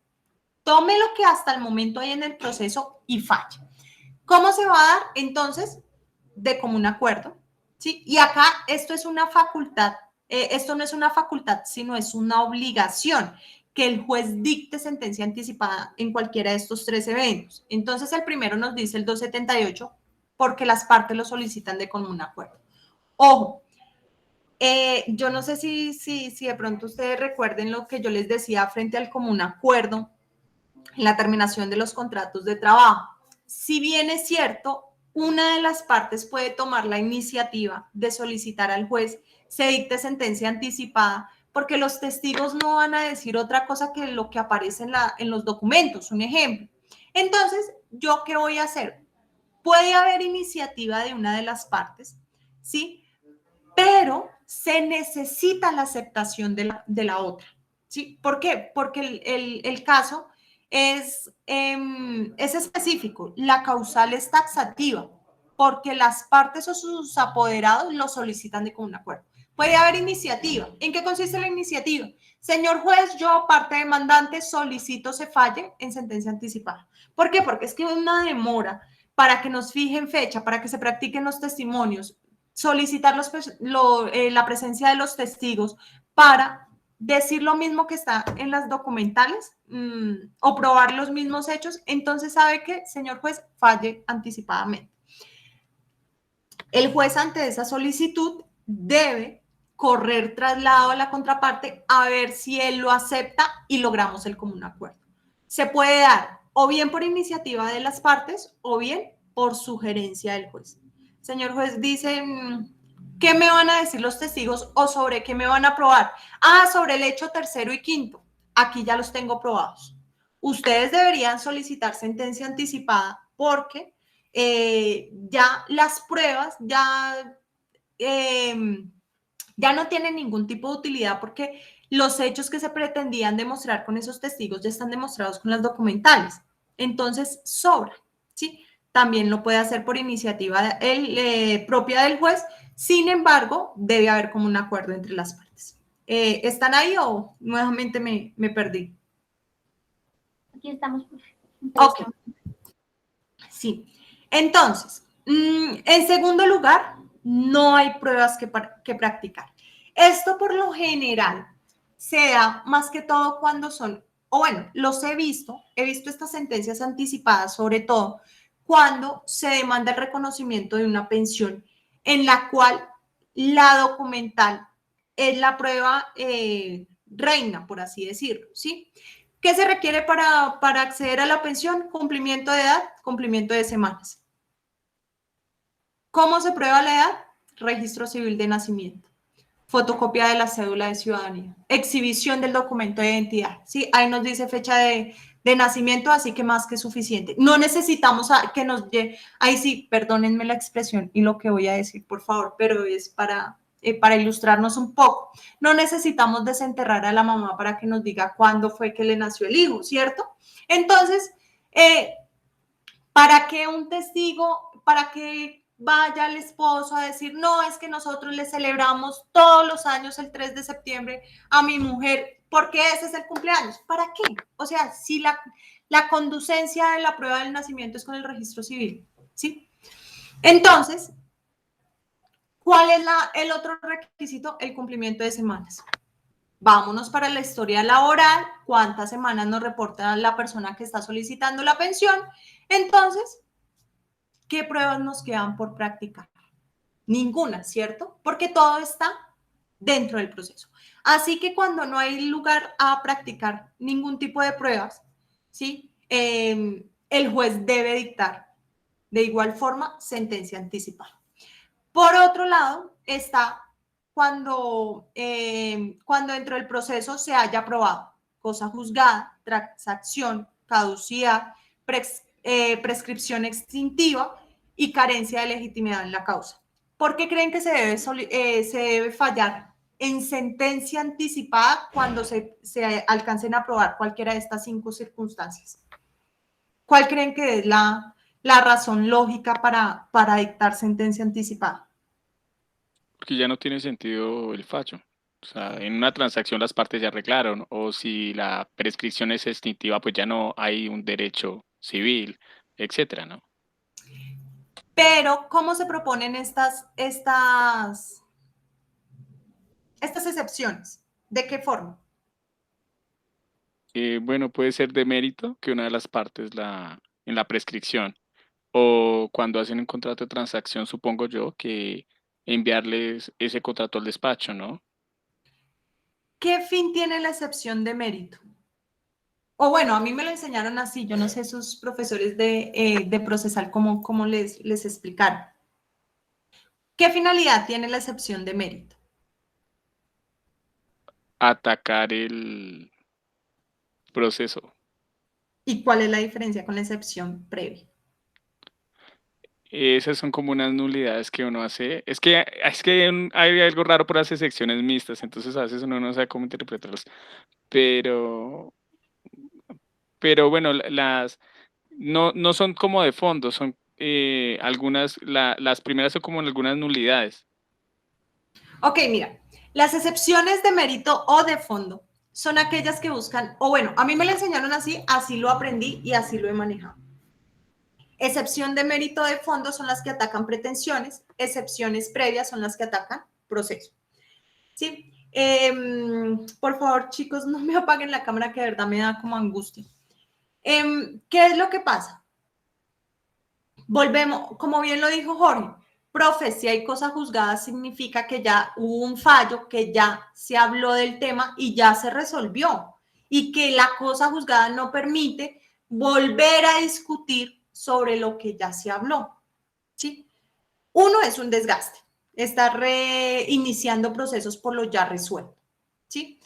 tome lo que hasta el momento hay en el proceso y falle. ¿Cómo se va a dar? Entonces, de común acuerdo, ¿sí? Y acá esto es una facultad, esto no es una facultad, sino es una obligación que el juez dicte sentencia anticipada en cualquiera de estos tres eventos. Entonces, el primero nos dice el 278, porque las partes lo solicitan de común acuerdo. Ojo, yo no sé si de pronto ustedes recuerden lo que yo les decía frente al común acuerdo en la terminación de los contratos de trabajo. Si bien es cierto, una de las partes puede tomar la iniciativa de solicitar al juez se dicte sentencia anticipada, porque los testigos no van a decir otra cosa que lo que aparece en los documentos, un ejemplo. Entonces, ¿yo qué voy a hacer? Puede haber iniciativa de una de las partes, ¿sí? Pero se necesita la aceptación de la otra, ¿sí? ¿Por qué? Porque el caso es específico, la causal es taxativa, porque las partes o sus apoderados lo solicitan de común acuerdo. Puede haber iniciativa. ¿En qué consiste la iniciativa? Señor juez, yo, parte demandante, solicito se falle en sentencia anticipada. ¿Por qué? Porque es que una demora para que nos fijen fecha, para que se practiquen los testimonios, solicitar la presencia de los testigos para decir lo mismo que está en las documentales o probar los mismos hechos, entonces sabe que, señor juez, falle anticipadamente. El juez ante esa solicitud debe correr traslado a la contraparte a ver si él lo acepta y logramos el común acuerdo. Se puede dar o bien por iniciativa de las partes o bien por sugerencia del juez. Señor juez, dice, ¿qué me van a decir los testigos o sobre qué me van a probar? Ah, sobre el hecho tercero y quinto. Aquí ya los tengo probados. Ustedes deberían solicitar sentencia anticipada porque ya las pruebas ya no tienen ningún tipo de utilidad porque los hechos que se pretendían demostrar con esos testigos ya están demostrados con las documentales. Entonces, sobra, ¿sí? También lo puede hacer por iniciativa propia del juez. Sin embargo, debe haber como un acuerdo entre las partes. ¿Están ahí o nuevamente me perdí? Aquí estamos. Ok. Sí. Entonces, en segundo lugar, no hay pruebas que practicar. Esto por lo general se da más que todo cuando son, o bueno, los he visto estas sentencias anticipadas, sobre todo cuando se demanda el reconocimiento de una pensión en la cual la documental es la prueba reina, por así decirlo, ¿sí? ¿Qué se requiere para acceder a la pensión? Cumplimiento de edad, cumplimiento de semanas. ¿Cómo se prueba la edad? Registro civil de nacimiento, fotocopia de la cédula de ciudadanía, exhibición del documento de identidad. ¿Sí? Ahí nos dice fecha de nacimiento, así que más que suficiente. No necesitamos que nos lleve, ahí sí, perdónenme la expresión y lo que voy a decir, por favor, pero es para ilustrarnos un poco. No necesitamos desenterrar a la mamá para que nos diga cuándo fue que le nació el hijo, ¿cierto? Entonces, para que un testigo, para que vaya el esposo a decir, no, es que nosotros le celebramos todos los años el 3 de septiembre a mi mujer, porque ese es el cumpleaños. ¿Para qué? O sea, si la conducencia de la prueba del nacimiento es con el registro civil, ¿sí? Entonces, ¿cuál es el otro requisito? El cumplimiento de semanas. Vámonos para la historia laboral, cuántas semanas nos reporta la persona que está solicitando la pensión. Entonces, ¿qué pruebas nos quedan por practicar? Ninguna, ¿cierto? Porque todo está dentro del proceso. Así que cuando no hay lugar a practicar ningún tipo de pruebas, ¿sí? El juez debe dictar de igual forma sentencia anticipada. Por otro lado, está cuando dentro del proceso se haya aprobado cosa juzgada, transacción, caducidad, prescripción extintiva y carencia de legitimidad en la causa. ¿Por qué creen que se debe fallar en sentencia anticipada cuando se alcancen a aprobar cualquiera de estas 5 circunstancias? ¿Cuál creen que es la razón lógica para dictar sentencia anticipada? Porque ya no tiene sentido el fallo. O sea, en una transacción las partes ya arreglaron, o si la prescripción es extintiva, pues ya no hay un derecho civil, etcétera, ¿no? Pero, ¿cómo se proponen estas excepciones? ¿De qué forma? Bueno, puede ser de mérito que una de las partes en la prescripción, o cuando hacen un contrato de transacción, supongo yo, que enviarles ese contrato al despacho, ¿no? ¿Qué fin tiene la excepción de mérito? O bueno, a mí me lo enseñaron así, yo no sé sus profesores de procesal cómo les explicaron. ¿Qué finalidad tiene la excepción de mérito? Atacar el proceso. ¿Y cuál es la diferencia con la excepción previa? Esas son como unas nulidades que uno hace. Es que hay algo raro por las secciones mixtas, entonces a veces uno no sabe cómo interpretarlas. Pero, pero bueno, no son como de fondo, son las primeras son como algunas nulidades. Ok, mira, las excepciones de mérito o de fondo son aquellas que buscan, o bueno, a mí me lo enseñaron así lo aprendí y así lo he manejado. Excepción de mérito de fondo son las que atacan pretensiones, excepciones previas son las que atacan proceso. ¿Sí? Por favor, chicos, no me apaguen la cámara que de verdad me da como angustia. ¿Qué es lo que pasa? Volvemos, como bien lo dijo Jorge, profe, si hay cosas juzgadas significa que ya hubo un fallo, que ya se habló del tema y ya se resolvió y que la cosa juzgada no permite volver a discutir sobre lo que ya se habló. ¿Sí? Uno es un desgaste, está reiniciando procesos por lo ya resuelto. ¿Sí?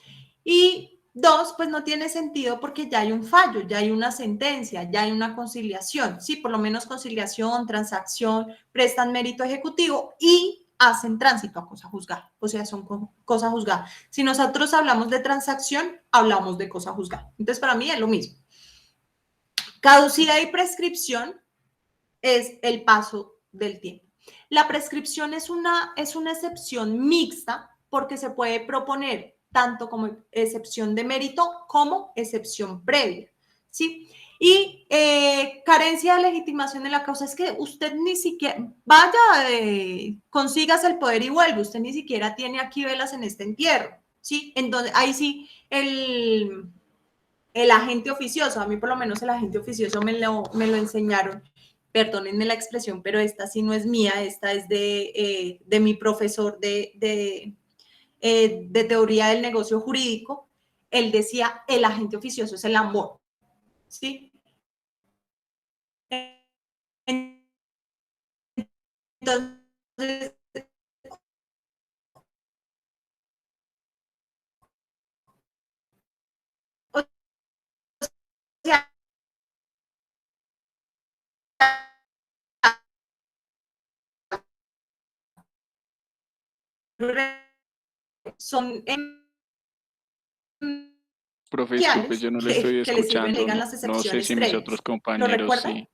Y 2, pues no tiene sentido porque ya hay un fallo, ya hay una sentencia, ya hay una conciliación, sí, por lo menos conciliación, transacción, prestan mérito ejecutivo y hacen tránsito a cosa juzgada, o sea, son cosa juzgada. Si nosotros hablamos de transacción, hablamos de cosa juzgada. Entonces, para mí es lo mismo. Caducidad y prescripción es el paso del tiempo. La prescripción es una excepción mixta porque se puede proponer tanto como excepción de mérito como excepción previa, ¿sí? Y carencia de legitimación en la causa es que usted ni siquiera, consígase el poder y vuelve, usted ni siquiera tiene aquí velas en este entierro, ¿sí? Entonces, ahí sí, el agente oficioso, a mí por lo menos el agente oficioso me lo enseñaron, perdónenme la expresión, pero esta sí no es mía, esta es de mi profesor de teoría del negocio jurídico. Él decía, el agente oficioso es el amor, ¿sí? Entonces, son Profe, disculpe, yo no le estoy que le sirven, escuchando. digan No, las no sé excepciones si mis previas. otros ¿Lo compañeros recuerdan? sí.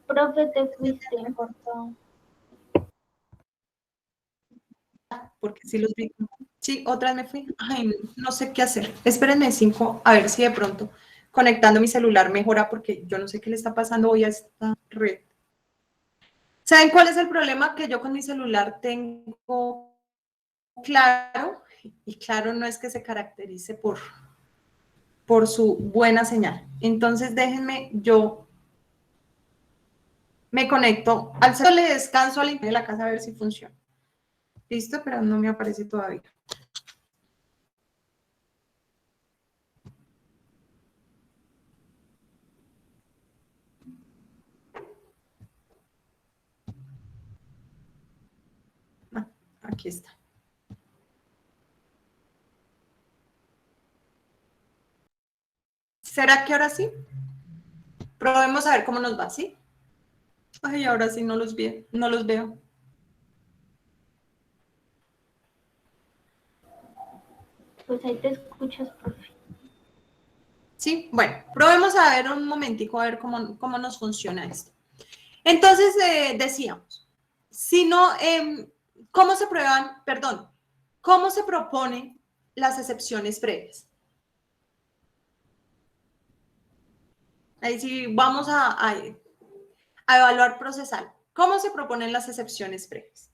Profe, te fuiste. Porque sí los vi. Sí, otra vez me fui. Ay, no sé qué hacer. Espérenme 5, a ver si de pronto conectando mi celular mejora, porque yo no sé qué le está pasando hoy a esta red. ¿Saben cuál es el problema? Que yo con mi celular tengo Claro, y Claro no es que se caracterice por su buena señal. Entonces déjenme, yo me conecto al celular, le descanso al internet de la casa a ver si funciona. Listo, pero no me aparece todavía. Ah, aquí está. ¿Será que ahora sí? Probemos a ver cómo nos va, ¿sí? Ay, ahora sí no los veo. Pues ahí te escuchas, profe. Sí, bueno, probemos a ver un momentico a ver cómo nos funciona esto. Entonces, decíamos, si no, ¿cómo se prueban, perdón, cómo se proponen las excepciones previas? Ahí sí vamos a evaluar procesal. ¿Cómo se proponen las excepciones previas?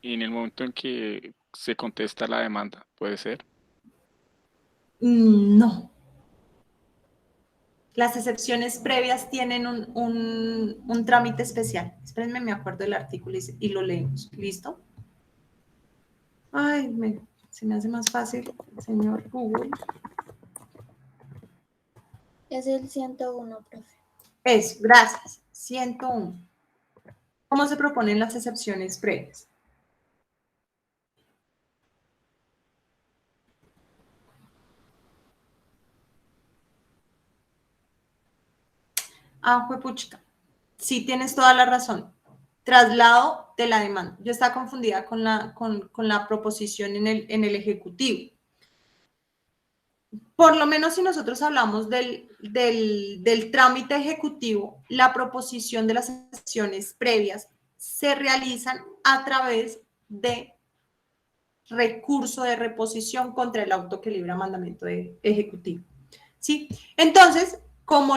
Y en el momento en que se contesta la demanda, ¿puede ser? No. Las excepciones previas tienen un trámite especial. Espérenme, me acuerdo del artículo y lo leemos. ¿Listo? Ay, se me hace más fácil, señor Google. Es el 101, profe. Eso, gracias. 101. ¿Cómo se proponen las excepciones previas? Ah, juepuchica. Sí, tienes toda la razón. Traslado de la demanda. Yo estaba confundida con la proposición en el Ejecutivo. Por lo menos si nosotros hablamos del trámite ejecutivo, la proposición de las excepciones previas se realizan a través de recurso de reposición contra el auto que libra mandamiento ejecutivo. ¿Sí? Entonces, como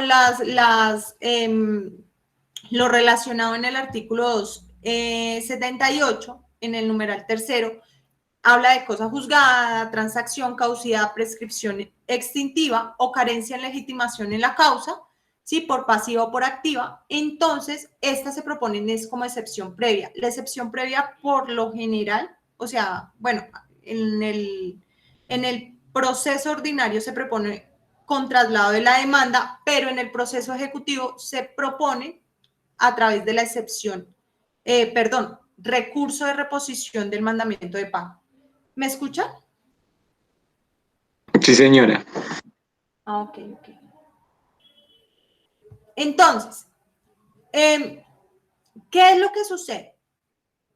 lo relacionado en el artículo 278, en el numeral tercero, habla de cosa juzgada, transacción, causidad, prescripción extintiva o carencia en legitimación en la causa, ¿sí? Por pasiva o por activa. Entonces, estas se proponen es como excepción previa. La excepción previa, por lo general, o sea, bueno, en el proceso ordinario se propone con traslado de la demanda, pero en el proceso ejecutivo se propone a través de la excepción, recurso de reposición del mandamiento de pago. ¿Me escuchan? Sí, señora. Ah, ok. Entonces, ¿qué es lo que sucede?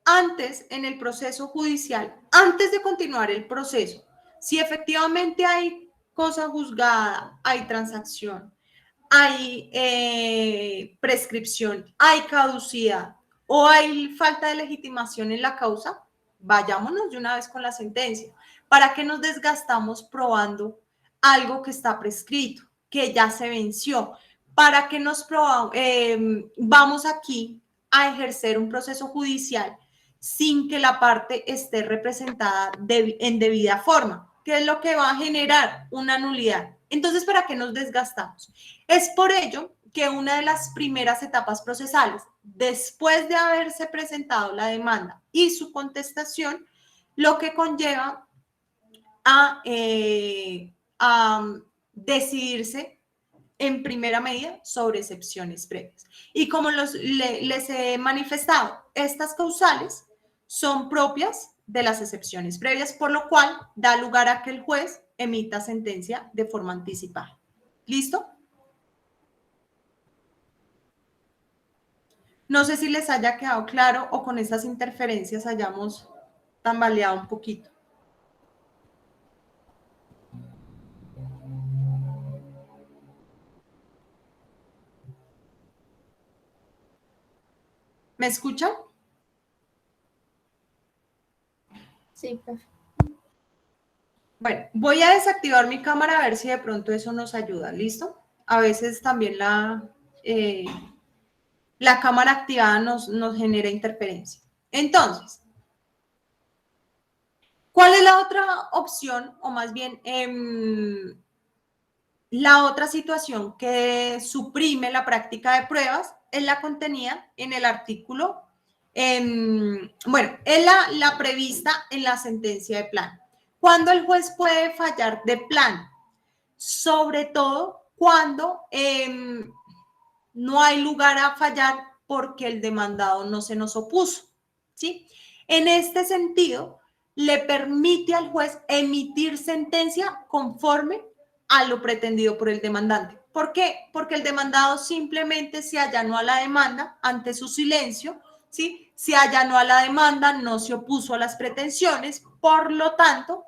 Antes, en el proceso judicial, antes de continuar el proceso, si efectivamente hay cosa juzgada, hay transacción, hay prescripción, hay caducidad o hay falta de legitimación en la causa, vayámonos de una vez con la sentencia. ¿Para qué nos desgastamos probando algo que está prescrito, que ya se venció? ¿Para qué vamos aquí a ejercer un proceso judicial sin que la parte esté representada en debida forma? ¿Qué es lo que va a generar? Una nulidad. Entonces, ¿para qué nos desgastamos? Es por ello que una de las primeras etapas procesales, después de haberse presentado la demanda y su contestación, lo que conlleva a decidirse en primera medida sobre excepciones previas. Y como les he manifestado, estas causales son propias de las excepciones previas, por lo cual da lugar a que el juez emita sentencia de forma anticipada. ¿Listo? No sé si les haya quedado claro o con estas interferencias hayamos tambaleado un poquito. ¿Me escuchan? Sí, profe. Bueno, voy a desactivar mi cámara a ver si de pronto eso nos ayuda, ¿listo? A veces también la cámara activada nos genera interferencia. Entonces, ¿cuál es la otra opción? O más bien, la otra situación que suprime la práctica de pruebas es la contenida en el artículo, bueno, es la prevista en la sentencia de plano. ¿Cuándo el juez puede fallar de plano? Sobre todo cuando no hay lugar a fallar porque el demandado no se nos opuso, ¿sí? En este sentido, le permite al juez emitir sentencia conforme a lo pretendido por el demandante. ¿Por qué? Porque el demandado simplemente se allanó a la demanda ante su silencio, ¿sí? Se allanó a la demanda, no se opuso a las pretensiones, por lo tanto,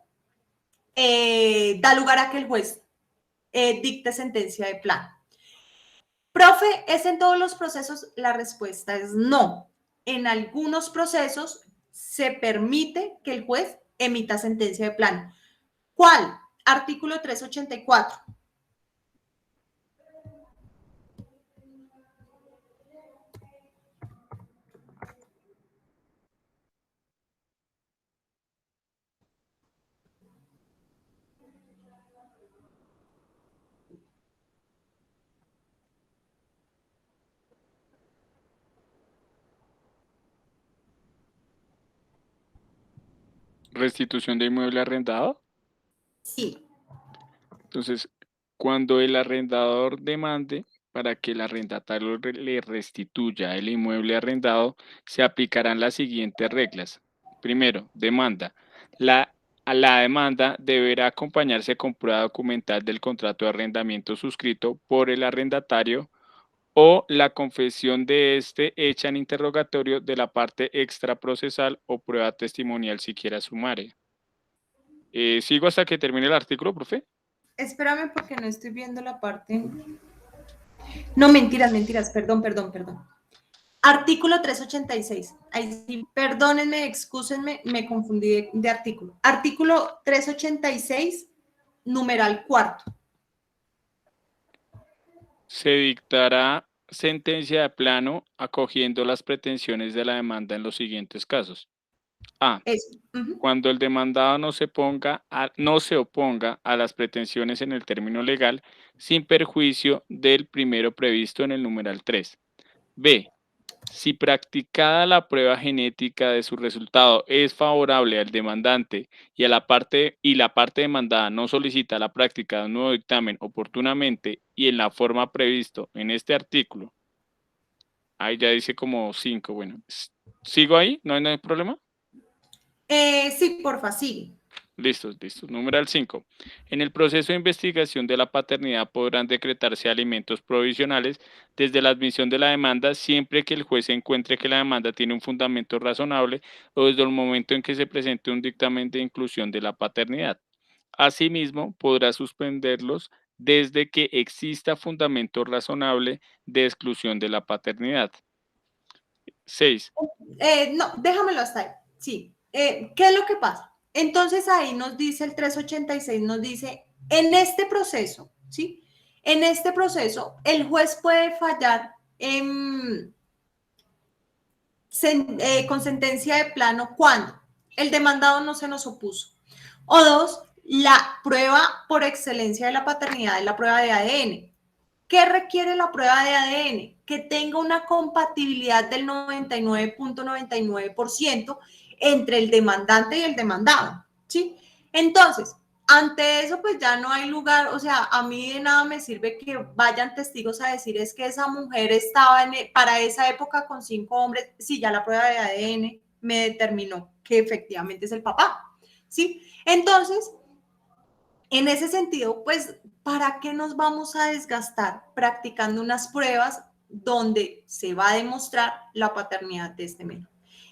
da lugar a que el juez dicte sentencia de plano. Profe, ¿es en todos los procesos? La respuesta es no. En algunos procesos se permite que el juez emita sentencia de plano. ¿Cuál? Artículo 384. Restitución de inmueble arrendado. Sí. Entonces, cuando el arrendador demande para que el arrendatario le restituya el inmueble arrendado, se aplicarán las siguientes reglas. Primero, demanda. A la demanda deberá acompañarse con prueba documental del contrato de arrendamiento suscrito por el arrendatario o la confesión de este hecha en interrogatorio de la parte extraprocesal o prueba testimonial si quiera sumare. ¿Sigo hasta que termine el artículo, profe? Espérame porque no estoy viendo la parte. No, mentiras, perdón. Artículo 386. Ahí sí, perdónenme, excúsenme, me confundí de artículo. Artículo 386, numeral cuarto. Se dictará sentencia de plano acogiendo las pretensiones de la demanda en los siguientes casos. A. Eso. Cuando el demandado no se oponga a las pretensiones en el término legal sin perjuicio del primero previsto en el numeral 3. B. Si practicada la prueba genética de su resultado es favorable al demandante y la parte demandada no solicita la práctica de un nuevo dictamen oportunamente y en la forma previsto en este artículo. Ahí ya dice como 5. Bueno, ¿sigo ahí? ¿No hay problema? Sí, porfa, sí. Listo. Numeral 5. En el proceso de investigación de la paternidad podrán decretarse alimentos provisionales desde la admisión de la demanda siempre que el juez encuentre que la demanda tiene un fundamento razonable o desde el momento en que se presente un dictamen de inclusión de la paternidad. Asimismo, podrá suspenderlos desde que exista fundamento razonable de exclusión de la paternidad. 6. No, déjamelo hasta ahí. Sí. ¿Qué es lo que pasa? Entonces ahí nos dice el 386, nos dice, en este proceso, ¿sí? En este proceso, el juez puede fallar con sentencia de plano cuando el demandado no se nos opuso. O 2, la prueba por excelencia de la paternidad es la prueba de ADN. ¿Qué requiere la prueba de ADN? Que tenga una compatibilidad del 99.99% entre el demandante y el demandado, ¿sí? Entonces, ante eso, pues ya no hay lugar, o sea, a mí de nada me sirve que vayan testigos a decir es que esa mujer estaba para esa época con 5 hombres, si ya la prueba de ADN me determinó que efectivamente es el papá, ¿sí? Entonces, en ese sentido, pues, ¿para qué nos vamos a desgastar practicando unas pruebas donde se va a demostrar la paternidad de este menor.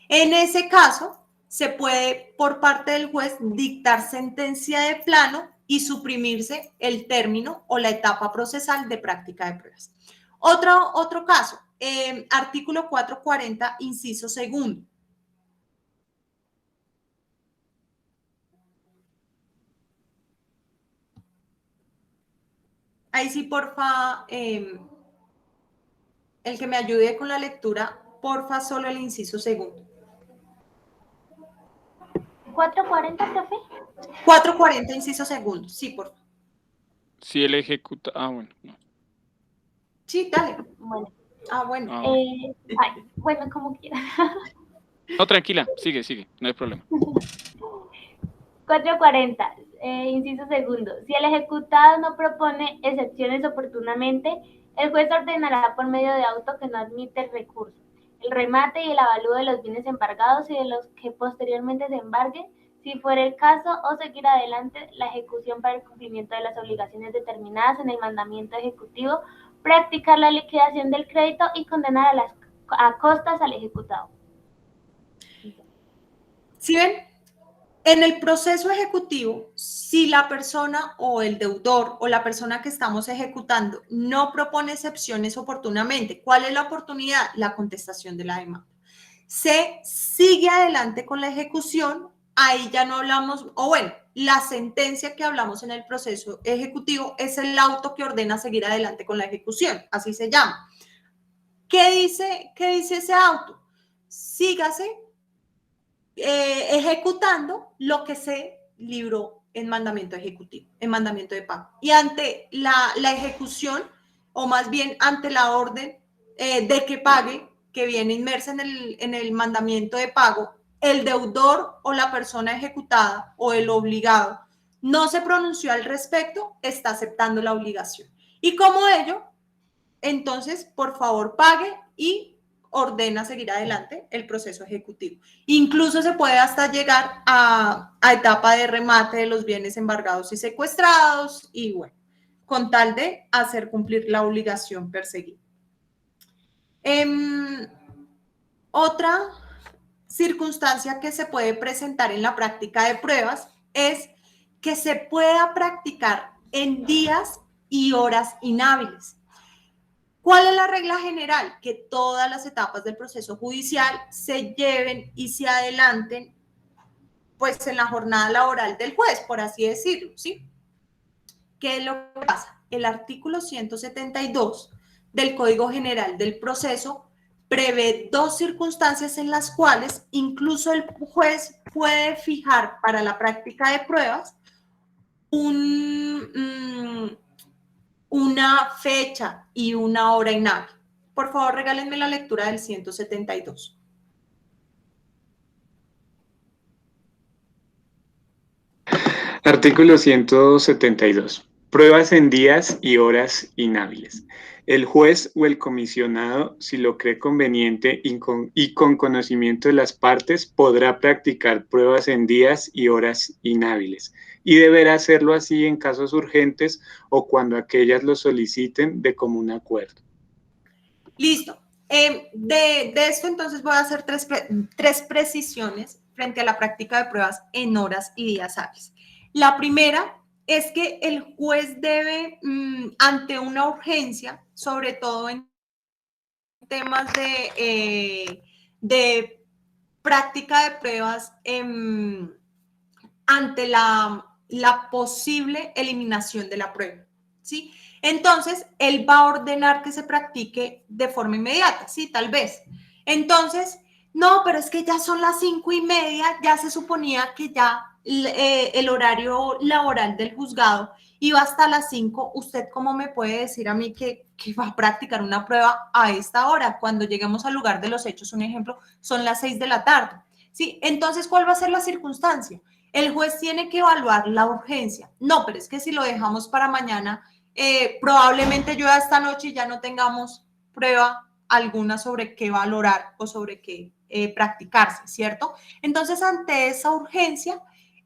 En ese caso, se puede por parte del juez dictar sentencia de plano y suprimirse el término o la etapa procesal de práctica de pruebas. Otro caso, artículo 440, inciso segundo. Ahí sí, porfa, el que me ayude con la lectura, porfa, solo el inciso segundo. 440, profe. 440, inciso segundo, sí, porfa. Si el ejecuta... bueno, no. Sí, dale. Bueno, Bueno. bueno, como quiera. No, tranquila, sigue, no hay problema. 440, inciso segundo. Si el ejecutado no propone excepciones oportunamente, el juez ordenará por medio de auto que no admite el recurso, el remate y el avalúo de los bienes embargados y de los que posteriormente se embarguen, si fuera el caso, o seguir adelante la ejecución para el cumplimiento de las obligaciones determinadas en el mandamiento ejecutivo, practicar la liquidación del crédito y condenar a costas al ejecutado. ¿Sí ven? En el proceso ejecutivo, si la persona o el deudor o la persona que estamos ejecutando no propone excepciones oportunamente, ¿cuál es la oportunidad? La contestación de la demanda. Se sigue adelante con la ejecución, ahí ya no hablamos, o bueno, la sentencia que hablamos en el proceso ejecutivo es el auto que ordena seguir adelante con la ejecución, así se llama. ¿Qué dice ese auto? Sígase ejecutando lo que se libró en mandamiento ejecutivo, en mandamiento de pago. Y ante la ejecución, o más bien ante la orden de que pague, que viene inmersa en el mandamiento de pago, el deudor o la persona ejecutada o el obligado no se pronunció al respecto, está aceptando la obligación. Y como ello, entonces, por favor, pague y ordena seguir adelante el proceso ejecutivo. Incluso se puede hasta llegar a etapa de remate de los bienes embargados y secuestrados y bueno, con tal de hacer cumplir la obligación perseguida. Otra circunstancia que se puede presentar en la práctica de pruebas es que se pueda practicar en días y horas inhábiles. ¿Cuál es la regla general? Que todas las etapas del proceso judicial se lleven y se adelanten pues en la jornada laboral del juez, por así decirlo, ¿sí? ¿Qué es lo que pasa? El artículo 172 del Código General del Proceso prevé dos circunstancias en las cuales incluso el juez puede fijar para la práctica de pruebas una fecha y una hora inhábil. Por favor, regálenme la lectura del 172. Artículo 172. Pruebas en días y horas inhábiles. El juez o el comisionado, si lo cree conveniente y con conocimiento de las partes, podrá practicar pruebas en días y horas inhábiles y deberá hacerlo así en casos urgentes o cuando aquellas lo soliciten de común acuerdo. Listo. De esto entonces voy a hacer tres precisiones frente a la práctica de pruebas en horas y días hábiles. La primera es que el juez debe, ante una urgencia, sobre todo en temas de práctica de pruebas ante la posible eliminación de la prueba, ¿sí? Entonces, él va a ordenar que se practique de forma inmediata, ¿sí? Tal vez. Entonces, no, pero es que ya son las 5:30, ya se suponía que ya el horario laboral del juzgado iba hasta las 5. ¿Usted cómo me puede decir a mí que va a practicar una prueba a esta hora? Cuando lleguemos al lugar de los hechos, un ejemplo, son las 6 de la tarde, ¿sí? Entonces, ¿cuál va a ser la circunstancia? El juez tiene que evaluar la urgencia. No, pero es que si lo dejamos para mañana, probablemente yo esta noche ya no tengamos prueba alguna sobre qué valorar o sobre qué practicarse, ¿cierto? Entonces, ante esa urgencia,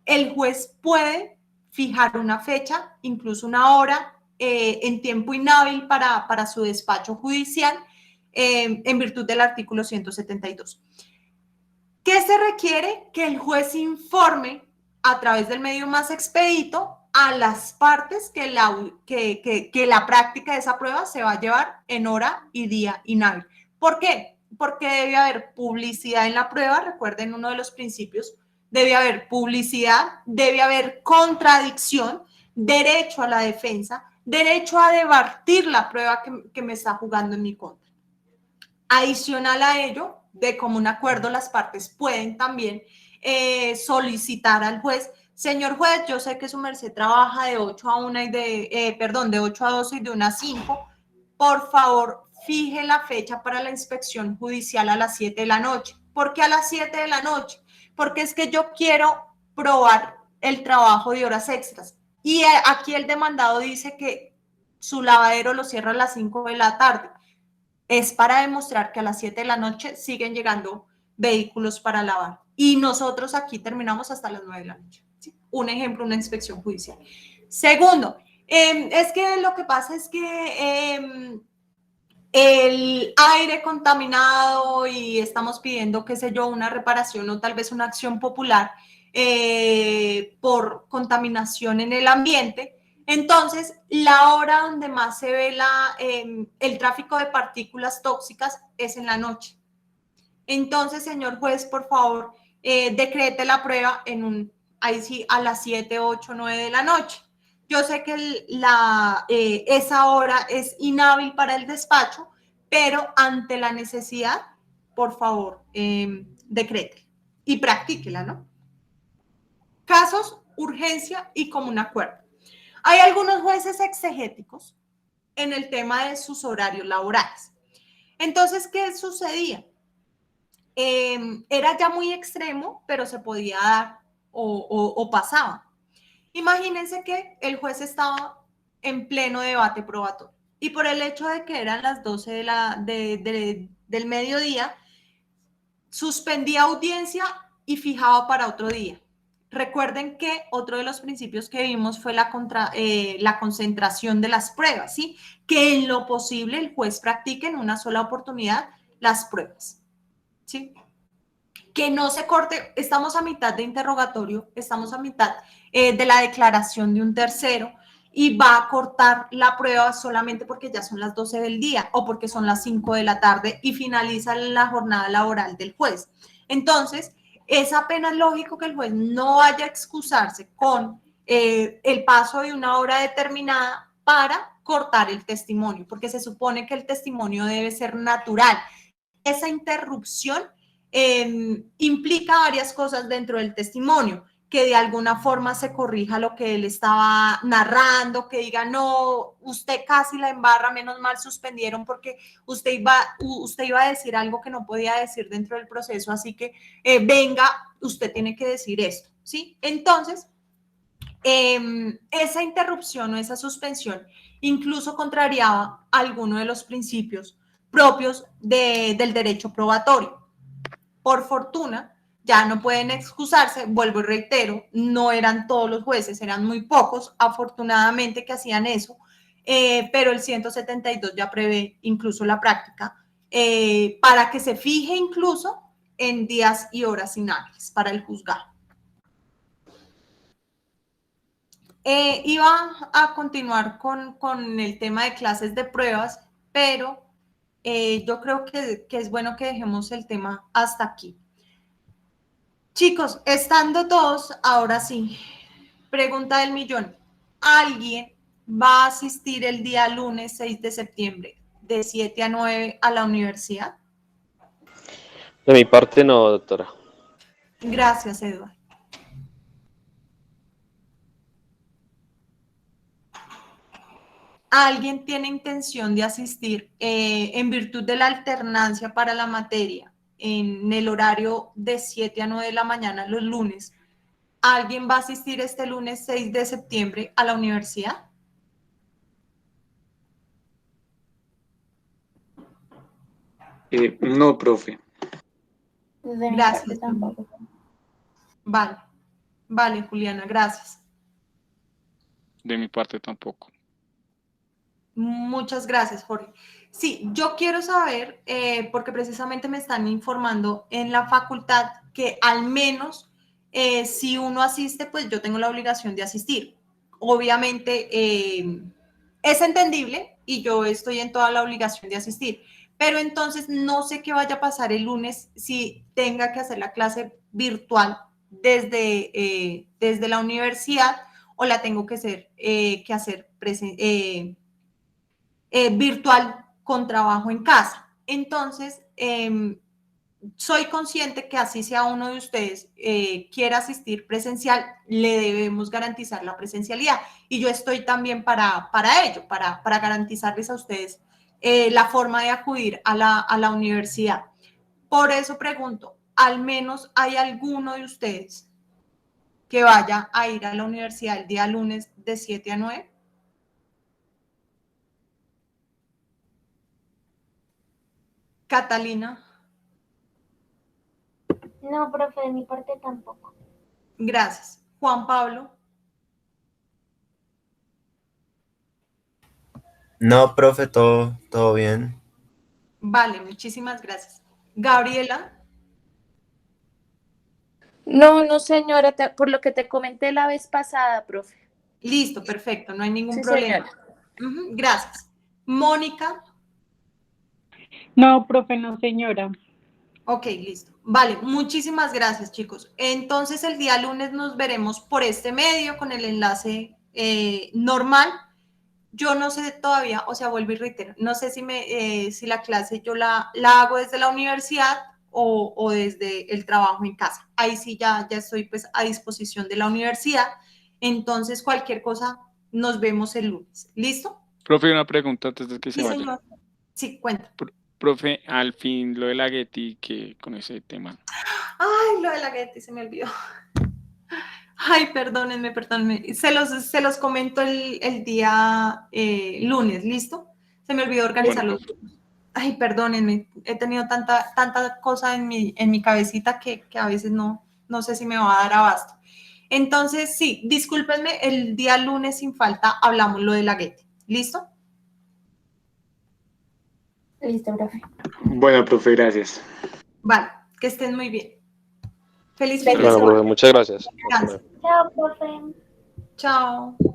el juez puede fijar una fecha, incluso una hora, en tiempo inhábil para su despacho judicial, en virtud del artículo 172. ¿Qué se requiere? Que el juez informe a través del medio más expedito a las partes que la práctica de esa prueba se va a llevar en hora y día inhábil. ¿Por qué? Porque debe haber publicidad en la prueba. Recuerden, uno de los principios, debe haber publicidad, debe haber contradicción, derecho a la defensa, derecho a debatir la prueba que me está jugando en mi contra. Adicional a ello, de común acuerdo, las partes pueden también solicitar al juez: señor juez, yo sé que su merced trabaja de 8 a 1 y de 8 a 12 y de 1 a 5. Por favor, fije la fecha para la inspección judicial a las 7 de la noche. ¿Por qué a las 7 de la noche? Porque es que yo quiero probar el trabajo de horas extras. Y aquí el demandado dice que su lavadero lo cierra a las 5 de la tarde. Es para demostrar que a las 7 de la noche siguen llegando vehículos para lavar. Y nosotros aquí terminamos hasta las 9 de la noche. ¿Sí? Un ejemplo, una inspección judicial. Segundo, es que lo que pasa es que el aire contaminado y estamos pidiendo, qué sé yo, una reparación o tal vez una acción popular por contaminación en el ambiente. Entonces, la hora donde más se ve el tráfico de partículas tóxicas es en la noche. Entonces, señor juez, por favor, decrete la prueba ahí sí, a las 7, 8, 9 de la noche. Yo sé que esa hora es inhábil para el despacho, pero ante la necesidad, por favor, decrete y practíquela, ¿no? Casos, urgencia y común acuerdo. Hay algunos jueces exegéticos en el tema de sus horarios laborales. Entonces, ¿qué sucedía? Era ya muy extremo, pero se podía dar o pasaba. Imagínense que el juez estaba en pleno debate probatorio y por el hecho de que eran las 12 del mediodía, suspendía audiencia y fijaba para otro día. Recuerden que otro de los principios que vimos fue la concentración de las pruebas, ¿sí? Que en lo posible el juez practique en una sola oportunidad las pruebas, ¿sí? Que no se corte. Estamos a mitad de interrogatorio, estamos a mitad de la declaración de un tercero y va a cortar la prueba solamente porque ya son las 12 del día o porque son las 5 de la tarde y finaliza la jornada laboral del juez. Entonces, es apenas lógico que el juez no vaya a excusarse con el paso de una hora determinada para cortar el testimonio, porque se supone que el testimonio debe ser natural. Esa interrupción implica varias cosas dentro del testimonio, que de alguna forma se corrija lo que él estaba narrando, que diga: no, usted casi la embarra, menos mal suspendieron porque usted iba a decir algo que no podía decir dentro del proceso, así que venga, usted tiene que decir esto, ¿sí? Entonces, esa interrupción o esa suspensión incluso contrariaba alguno de los principios propios del derecho probatorio. Por fortuna, ya no pueden excusarse, vuelvo y reitero, no eran todos los jueces, eran muy pocos, afortunadamente, que hacían eso, pero el 172 ya prevé incluso la práctica para que se fije incluso en días y horas inhábiles para el juzgado. Iba a continuar con el tema de clases de pruebas, pero yo creo que es bueno que dejemos el tema hasta aquí. Chicos, estando todos, ahora sí, pregunta del millón. ¿Alguien va a asistir el día lunes 6 de septiembre de 7 a 9 a la universidad? De mi parte no, doctora. Gracias, Eduardo. ¿Alguien tiene intención de asistir en virtud de la alternancia para la materia en el horario de 7 a 9 de la mañana los lunes? ¿Alguien va a asistir este lunes 6 de septiembre a la universidad? No, profe. Gracias. Vale, Juliana, gracias. De mi parte tampoco. Muchas gracias, Jorge. Sí, yo quiero saber, porque precisamente me están informando en la facultad que al menos si uno asiste, pues yo tengo la obligación de asistir. Obviamente es entendible y yo estoy en toda la obligación de asistir, pero entonces no sé qué vaya a pasar el lunes si tenga que hacer la clase virtual desde la universidad o la tengo que hacer virtual con trabajo en casa. Entonces, soy consciente que así sea uno de ustedes quiera asistir presencial, le debemos garantizar la presencialidad. Y yo estoy también para ello, para garantizarles a ustedes la forma de acudir a la universidad. Por eso pregunto, ¿al menos hay alguno de ustedes que vaya a ir a la universidad el día lunes de 7 a 9? Catalina. No, profe, de mi parte tampoco. Gracias. Juan Pablo. No, profe, todo bien. Vale, muchísimas gracias. Gabriela. No, señora, por lo que te comenté la vez pasada, profe. Listo, perfecto, no hay ningún Sí, problema. señora. Gracias. Mónica. No, profe, no, señora. Ok, listo. Vale, muchísimas gracias, chicos. Entonces, el día lunes nos veremos por este medio con el enlace normal. Yo no sé todavía, o sea, vuelvo y reitero, no sé si la clase yo la hago desde la universidad o desde el trabajo en casa. Ahí sí ya estoy pues a disposición de la universidad. Entonces, cualquier cosa, nos vemos el lunes. ¿Listo? Profe, una pregunta antes de que se Sí, vaya. señor. Sí, cuenta. Profe, al fin lo de la Getty, que con ese tema. Ay, lo de la Getty se me olvidó. Ay, perdónenme. Se los comento el día lunes, ¿listo? Se me olvidó organizarlo. Bueno, Ay, perdónenme. He tenido tanta cosa en mi cabecita que a veces no sé si me va a dar abasto. Entonces, sí, discúlpenme, el día lunes sin falta hablamos lo de la Getty. ¿Listo? Listo, profe. Bueno, profe, gracias. Vale, que estén muy bien. Feliz fin de Bueno, semana. profe, muchas gracias. Gracias. Chao, profe. Chao.